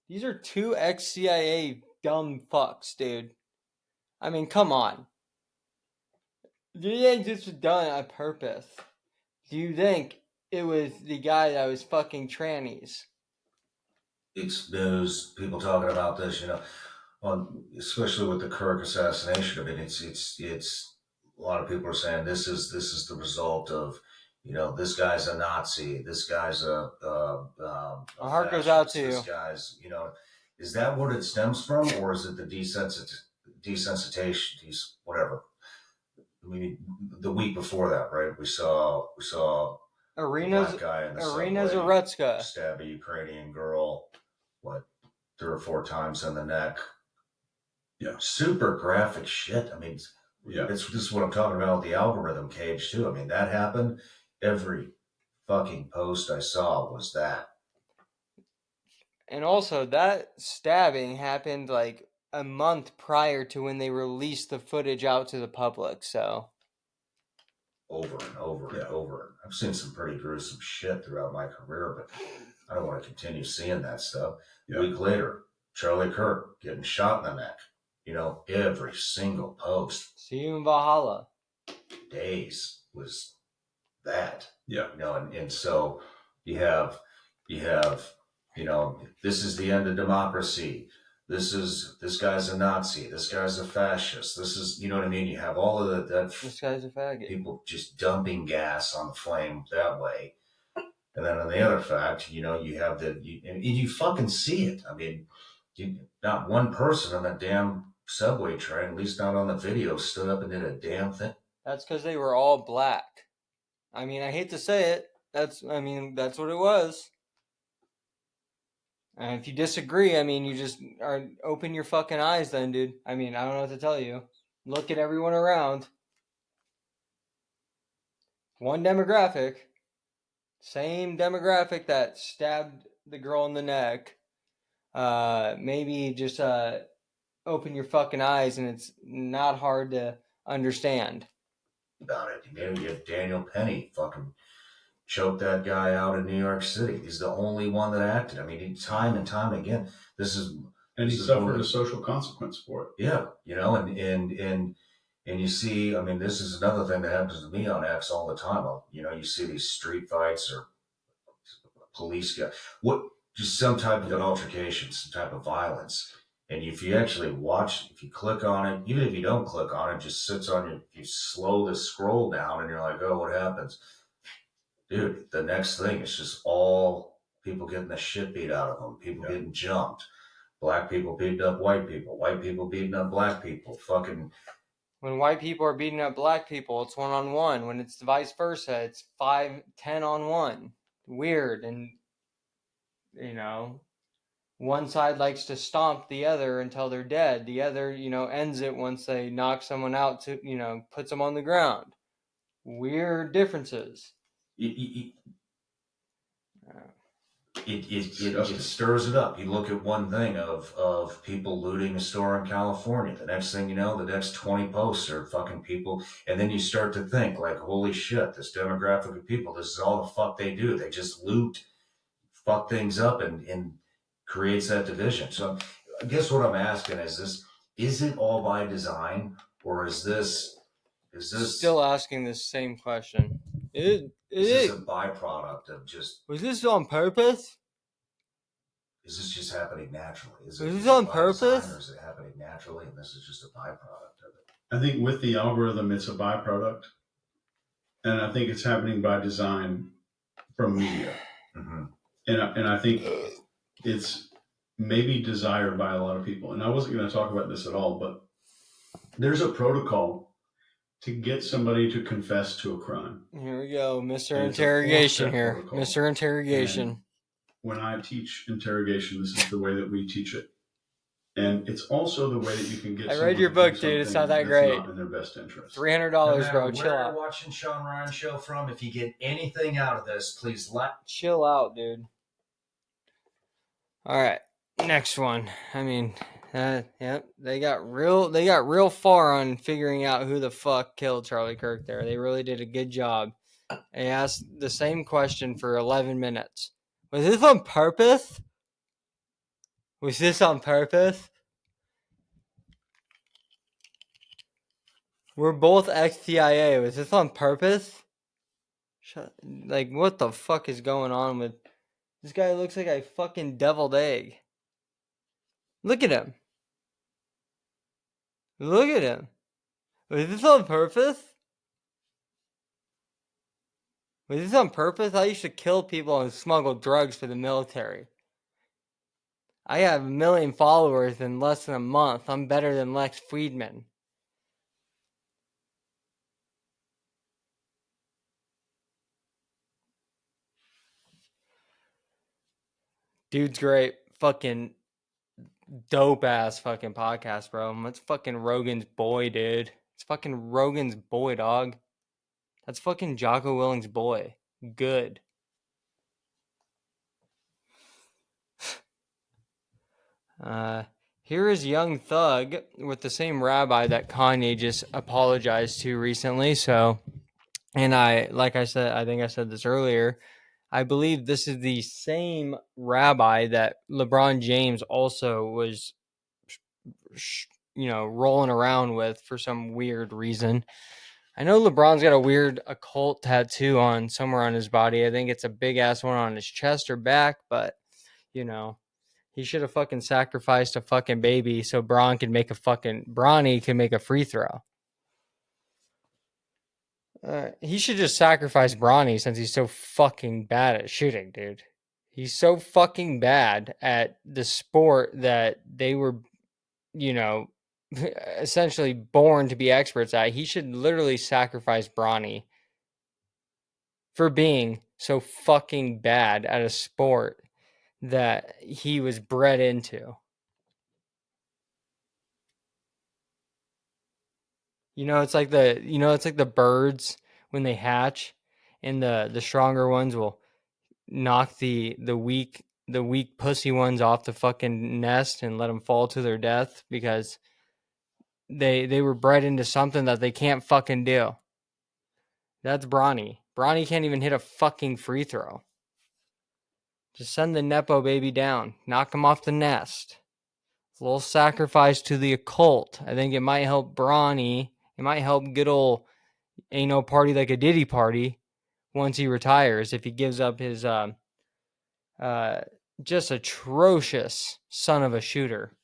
Speaker 2: These are 2 ex-CIA dumb fucks, dude. I mean, come on. Do you think this was done on purpose? Do you think it was the guy that was fucking trannies?
Speaker 10: It's news, people talking about this, especially with the Kirk assassination. I mean, it's a lot of people are saying this is the result of, this guy's a Nazi, this guy's a
Speaker 2: My heart goes out to
Speaker 10: this
Speaker 2: you.
Speaker 10: guy's, is that what it stems from, or is it the desensitization, whatever? I mean, the week before that, right? We saw
Speaker 2: Arenas
Speaker 10: black guy in the
Speaker 2: Zaretska
Speaker 10: stab a Ukrainian girl, 3 or 4 times in the neck.
Speaker 9: Yeah.
Speaker 10: Super graphic shit. I mean, this is what I'm talking about with the algorithm cage too. I mean, that happened. Every fucking post I saw was that.
Speaker 2: And also, that stabbing happened like a month prior to when they released the footage out to the public, so.
Speaker 10: Over and over and over. I've seen some pretty gruesome shit throughout my career, but I don't want to continue seeing that stuff. A week later, Charlie Kirk getting shot in the neck. Every single post.
Speaker 2: See you in Valhalla.
Speaker 10: Days was that.
Speaker 9: Yeah.
Speaker 10: And so you have, this is the end of democracy. This guy's a Nazi. This guy's a fascist. This is, you know what I mean? You have all of that.
Speaker 2: This guy's a faggot.
Speaker 10: People just dumping gas on the flame that way. And then on the other fact, you have and you fucking see it. I mean, not one person on that damn subway train, at least not on the video, stood up and did a damn thing.
Speaker 2: That's because they were all black. I mean, I hate to say it. That's what it was. And if you disagree, I mean, you just open your fucking eyes then, dude. I mean, I don't know what to tell you. Look at everyone around. One demographic. Same demographic that stabbed the girl in the neck. Maybe just open your fucking eyes, and it's not hard to understand.
Speaker 10: About it. Maybe you have Daniel Penny fucking choked that guy out in New York City. He's the only one that acted. I mean, time and time again.
Speaker 9: And he suffered a social consequence for it.
Speaker 10: Yeah, and you see, I mean, this is another thing that happens to me on X all the time. You see these street fights or police guy, just some type of an altercation, some type of violence. And if you actually watch, if you click on it, even if you don't click on it, just sits on you slow the scroll down and you're like, oh, what happens? Dude, the next thing is just all people getting the shit beat out of them, people getting jumped, black people beating up white people beating up black people, fucking.
Speaker 2: When white people are beating up black people, it's 1-on-1. When it's the vice versa, it's 5-10-on-1. Weird. And, one side likes to stomp the other until they're dead. The other, ends it once they knock someone out to, puts them on the ground. Weird differences.
Speaker 10: It stirs it up. You look at one thing of people looting a store in California. The next thing you know, the next 20 posts are fucking people. And then you start to think like, holy shit, this demographic of people, this is all the fuck they do. They just loot, fuck things up and creates that division. So I guess what I'm asking is it all by design or is this
Speaker 2: still asking the same question?
Speaker 10: Is this a byproduct of just...
Speaker 2: Was this on purpose?
Speaker 10: Is this just happening naturally?
Speaker 2: Is this on purpose?
Speaker 10: Or is it happening naturally and this is just a byproduct of it?
Speaker 9: I think with the algorithm, it's a byproduct. And I think it's happening by design from media.
Speaker 10: Mm-hmm.
Speaker 9: And I think it's maybe desired by a lot of people. And I wasn't going to talk about this at all, but there's a protocol to get somebody to confess to a crime.
Speaker 2: Here we go, Mr. Interrogation here. Protocol. Mr. Interrogation.
Speaker 9: And when I teach interrogation, this is the way that we teach it. And it's also the way that you can get.
Speaker 2: I read your book, dude. It's not that great.
Speaker 9: Not in their best interest.
Speaker 2: $300, bro. Chill out.
Speaker 10: Where you're watching Sean Ryan show from, if you get anything out of this, please
Speaker 2: chill out, dude. All right, next one. I mean, they got real far on figuring out who the fuck killed Charlie Kirk there. They really did a good job. They asked the same question for 11 minutes. Was this on purpose? Was this on purpose? We're both ex-CIA. Was this on purpose? Like, what the fuck is going on with... This guy looks like a fucking deviled egg. Look at him. Look at him. Was this on purpose? Was this on purpose? I used to kill people and smuggle drugs for the military. I have 1 million followers in less than a month. I'm better than Lex Friedman. Dude's great. Fucking dope ass fucking podcast, bro. That's fucking Rogan's boy, dude. It's fucking Rogan's boy, dog. That's fucking Jocko Willing's boy. Good. Here is Young Thug with the same rabbi that Kanye just apologized to recently. So, and I think I said this earlier, I believe this is the same rabbi that LeBron James also was, rolling around with for some weird reason. I know LeBron's got a weird occult tattoo on somewhere on his body. I think it's a big ass one on his chest or back, but he should have fucking sacrificed a fucking baby so Bronny can make a free throw. He should just sacrifice Bronny since he's so fucking bad at shooting, dude. He's so fucking bad at the sport that they were, you know, essentially born to be experts at. He should literally sacrifice Bronny for being so fucking bad at a sport that he was bred into. It's like the birds when they hatch, and the stronger ones will knock the weak pussy ones off the fucking nest and let them fall to their death because they were bred into something that they can't fucking do. That's Bronny. Bronny can't even hit a fucking free throw. Just send the Nepo baby down. Knock him off the nest. It's a little sacrifice to the occult. I think it might help Bronny. It might help good old Ain't No Party Like a Diddy Party once he retires if he gives up his just atrocious son of a shooter.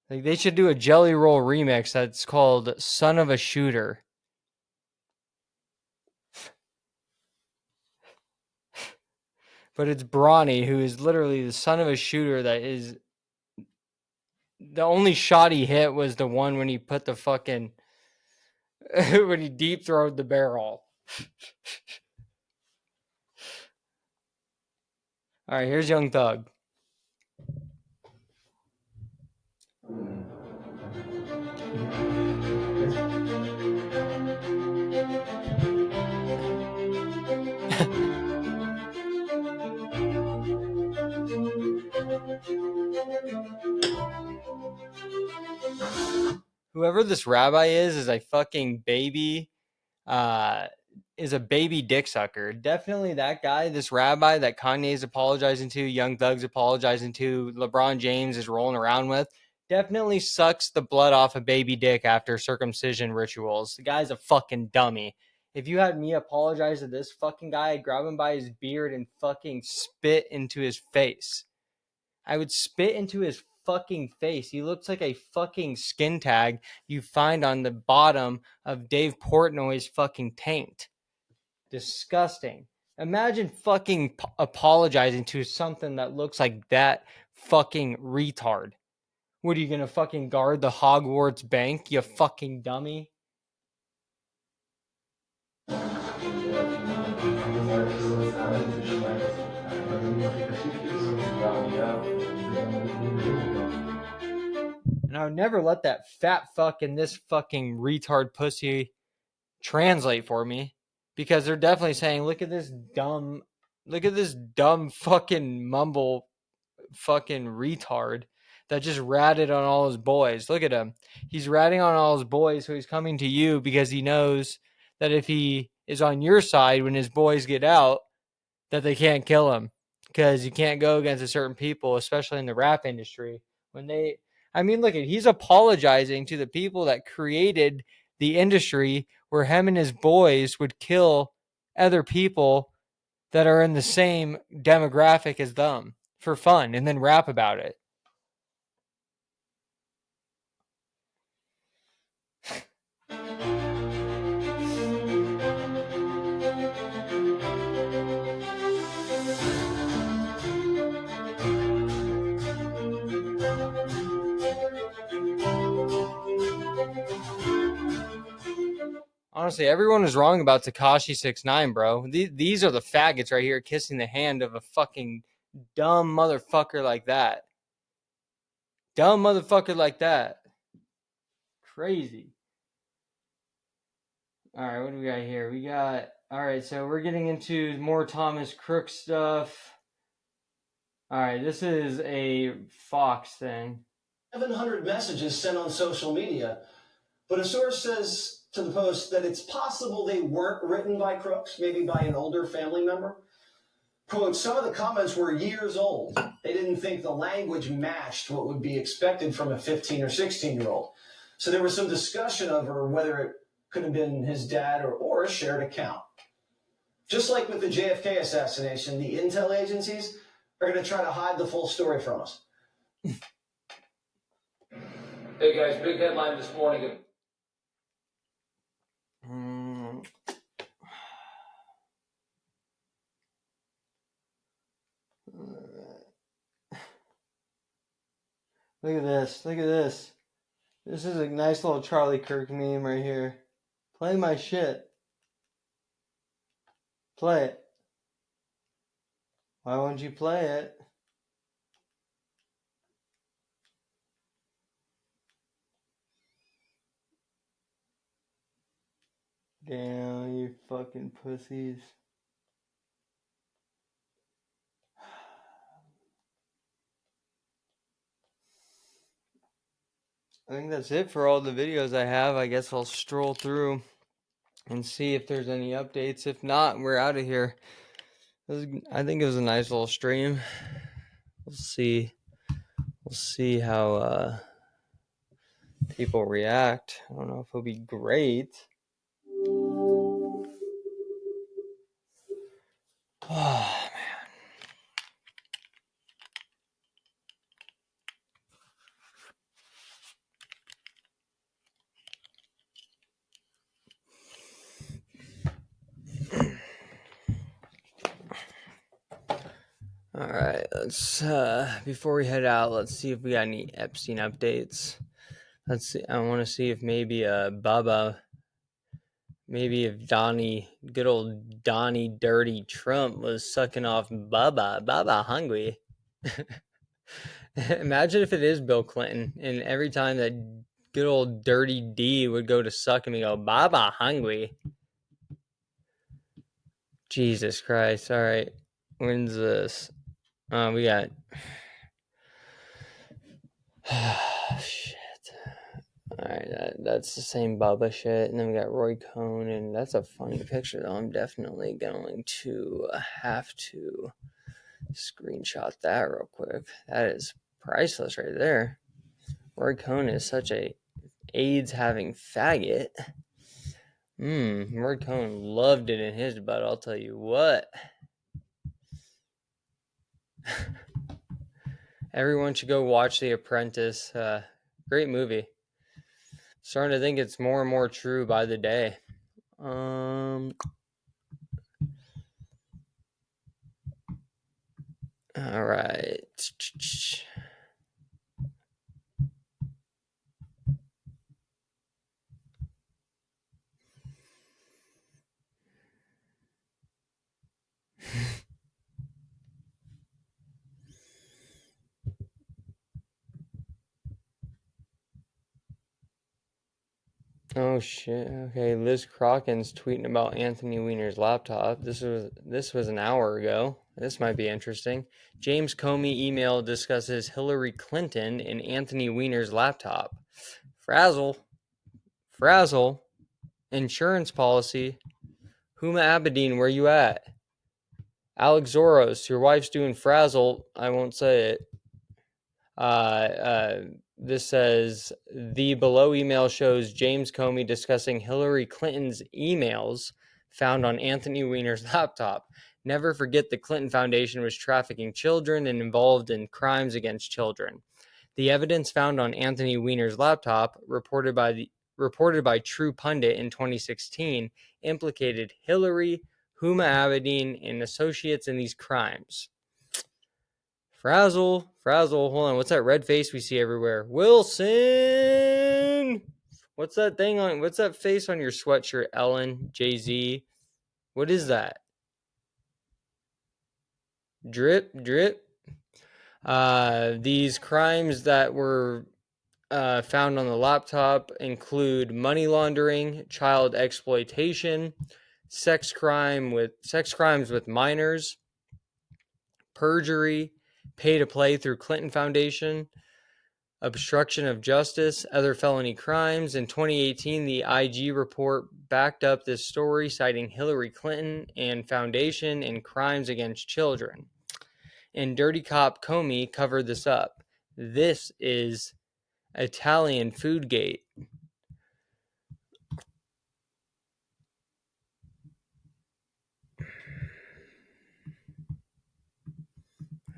Speaker 2: Like they should do a Jelly Roll remix that's called Son of a Shooter. But it's Bronny, who is literally the son of a shooter that is... The only shot he hit was the one when he put the fucking... when he deep-throwed the barrel. Alright, here's Young Thug. Whoever this rabbi is a fucking baby, is a baby dick sucker. Definitely that guy, this rabbi that Kanye's apologizing to, Young Thug's apologizing to, LeBron James is rolling around with, definitely sucks the blood off a baby dick after circumcision rituals. The guy's a fucking dummy. If you had me apologize to this fucking guy, I'd grab him by his beard and fucking spit into his face. I would spit into his fucking face. He looks like a fucking skin tag you find on the bottom of Dave Portnoy's fucking taint. Disgusting. Imagine fucking apologizing to something that looks like that fucking retard. What are you gonna fucking guard the Hogwarts bank, you fucking dummy? And I would never let that fat fuck and this fucking retard pussy translate for me, because they're definitely saying, look at this dumb fucking mumble fucking retard that just ratted on all his boys. Look at him. He's ratting on all his boys, so he's coming to you because he knows that if he is on your side when his boys get out, that they can't kill him, because you can't go against a certain people, especially in the rap industry. Look at, he's apologizing to the people that created the industry where him and his boys would kill other people that are in the same demographic as them for fun and then rap about it. Honestly, everyone is wrong about Tekashi 6ix9ine, bro. These are the faggots right here kissing the hand of a fucking dumb motherfucker like that. Dumb motherfucker like that. Crazy. All right, what do we got here? All right, so we're getting into more Thomas Crook stuff. All right, this is a Fox thing.
Speaker 5: 700 messages sent on social media, but a source says to the Post that it's possible they weren't written by Crooks, maybe by an older family member. Quote, some of the comments were years old. They didn't think the language matched what would be expected from a 15 or 16-year-old. So there was some discussion over whether it could have been his dad or a shared account. Just like with the JFK assassination, the intel agencies are going to try to hide the full story from us.
Speaker 11: Hey guys, big headline this morning.
Speaker 2: Look at this. Look at this. This is a nice little Charlie Kirk meme right here. Play my shit. Play it. Why won't you play it? Damn, you fucking pussies. I think that's it for all the videos I have. I guess I'll stroll through and see if there's any updates. If not, we're out of here. I think it was a nice little stream. We'll see. We'll see how people react. I don't know if it'll be great. Oh, man. All right, let's before we head out, let's see if we got any Epstein updates. Let's see. I want to see if maybe Bubba, maybe if good old Donnie Dirty Trump was sucking off Bubba Hungry. Imagine if it is Bill Clinton, and every time that good old Dirty D would go to suck him, he go Bubba Hungry. Jesus Christ! All right, when's this? We got. Shit. Alright, that's the same Bubba shit. And then we got Roy Cohn, and that's a funny picture, though. I'm definitely going to have to screenshot that real quick. That is priceless right there. Roy Cohn is such a AIDS-having faggot. Roy Cohn loved it in his butt, I'll tell you what. Everyone should go watch The Apprentice. Great movie. Starting to think it's more and more true by the day. All right. Oh shit. Okay, Liz Crocken's tweeting about Anthony Weiner's laptop. This was an hour ago. This might be interesting. James Comey email discusses Hillary Clinton and Anthony Weiner's laptop. Frazzle. Insurance policy. Huma Abedin, where you at? Alex Zoros, your wife's doing frazzle. I won't say it. This says the below email shows James Comey discussing Hillary Clinton's emails found on Anthony Weiner's laptop. Never forget the Clinton Foundation was trafficking children and involved in crimes against children. The evidence found on Anthony Weiner's laptop, reported by True Pundit in 2016, implicated Hillary, Huma Abedin, and associates in these crimes. Frazzle, hold on. What's that red face we see everywhere? Wilson! What's that face on your sweatshirt, Ellen, Jay-Z? What is that? Drip. These crimes that were found on the laptop include money laundering, child exploitation, sex crimes with minors, perjury, pay to play through Clinton Foundation, obstruction of justice, other felony crimes. In 2018, the IG report backed up this story, citing Hillary Clinton and Foundation in crimes against children. And Dirty Cop Comey covered this up. This is Italian Foodgate.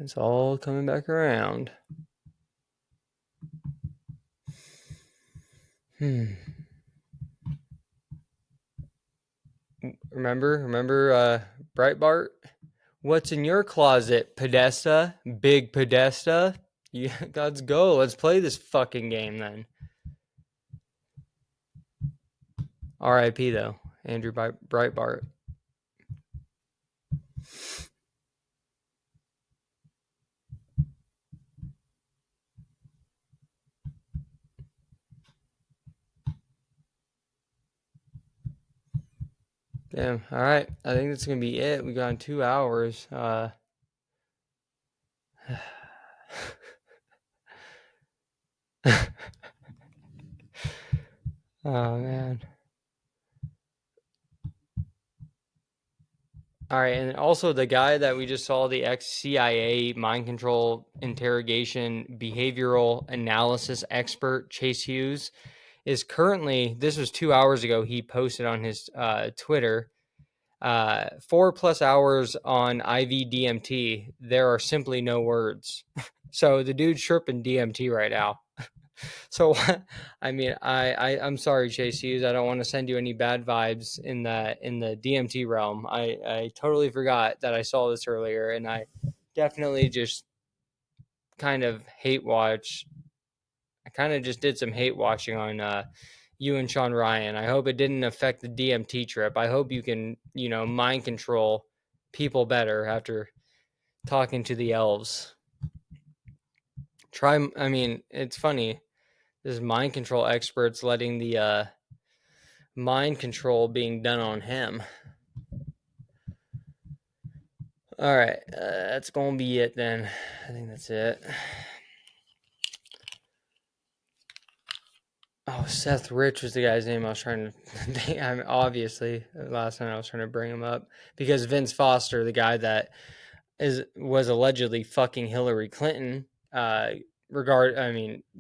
Speaker 2: It's all coming back around. Remember Breitbart? What's in your closet, Podesta? Big Podesta? Yeah, let's go. Let's play this fucking game then. R.I.P. though, Andrew Breitbart. Damn. All right. I think that's gonna be it. We got 2 hours. Oh man. All right, and also the guy that we just saw, the ex-CIA mind control interrogation behavioral analysis expert, Chase Hughes, is currently, this was 2 hours ago, he posted on his Twitter, 4+ hours on IV DMT. There are simply no words. So the dude's chirping DMT right now. So, I mean, I'm sorry, Chase Hughes. I don't want to send you any bad vibes in the DMT realm. I totally forgot that I saw this earlier, and I definitely just kind of hate watch. I kind of just did some hate watching on you and Sean Ryan. I hope it didn't affect the DMT trip. I hope you can, mind control people better after talking to the elves. I mean, it's funny. This mind control experts letting the mind control being done on him. All right, that's gonna be it then. I think that's it. Oh, Seth Rich was the guy's name I was trying to think. I mean, obviously, last time I was trying to bring him up because Vince Foster, the guy that was allegedly fucking Hillary Clinton,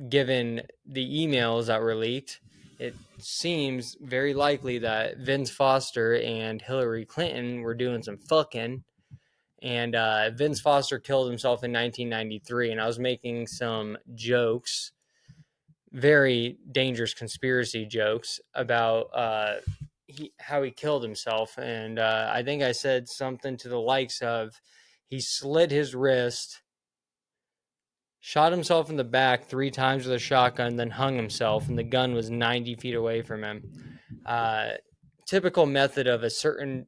Speaker 2: given the emails that were leaked, it seems very likely that Vince Foster and Hillary Clinton were doing some fucking. And Vince Foster killed himself in 1993, and I was making some jokes, very dangerous conspiracy jokes about how he killed himself. And I think I said something to the likes of, he slit his wrist, shot himself in the back 3 times with a shotgun, then hung himself, and the gun was 90 feet away from him. Typical method of a certain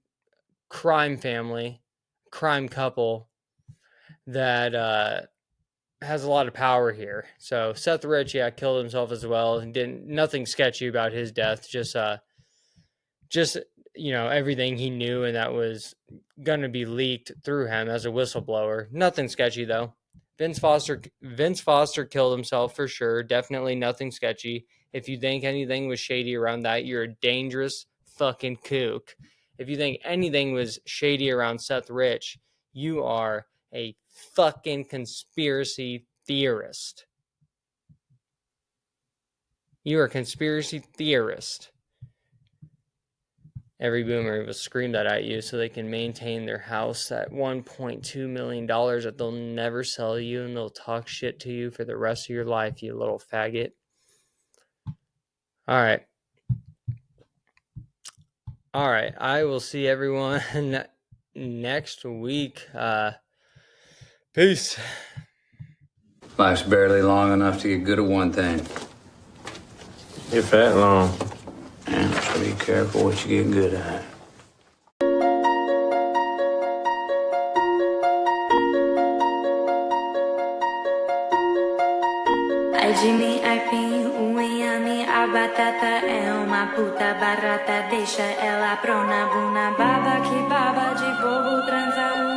Speaker 2: crime couple that has a lot of power here. So Seth Rich, killed himself as well, and nothing sketchy about his death. Just everything he knew, and that was gonna be leaked through him as a whistleblower. Nothing sketchy though. Vince Foster killed himself for sure. Definitely nothing sketchy. If you think anything was shady around that, you're a dangerous fucking kook. If you think anything was shady around Seth Rich, you are a fucking conspiracy theorist. You're a conspiracy theorist. Every boomer will scream that at you so they can maintain their house at $1.2 million that they'll never sell you, and they'll talk shit to you for the rest of your life, you little faggot. All right. I will see everyone next week. Peace.
Speaker 11: Life's barely long enough to get good at one thing.
Speaker 12: If that long.
Speaker 11: And so be careful what you get good at.
Speaker 13: Ai de mim, ai pim, o inhame, a batata é uma puta barata. Deixa ela prona, buna, baba que baba de bobo, transa o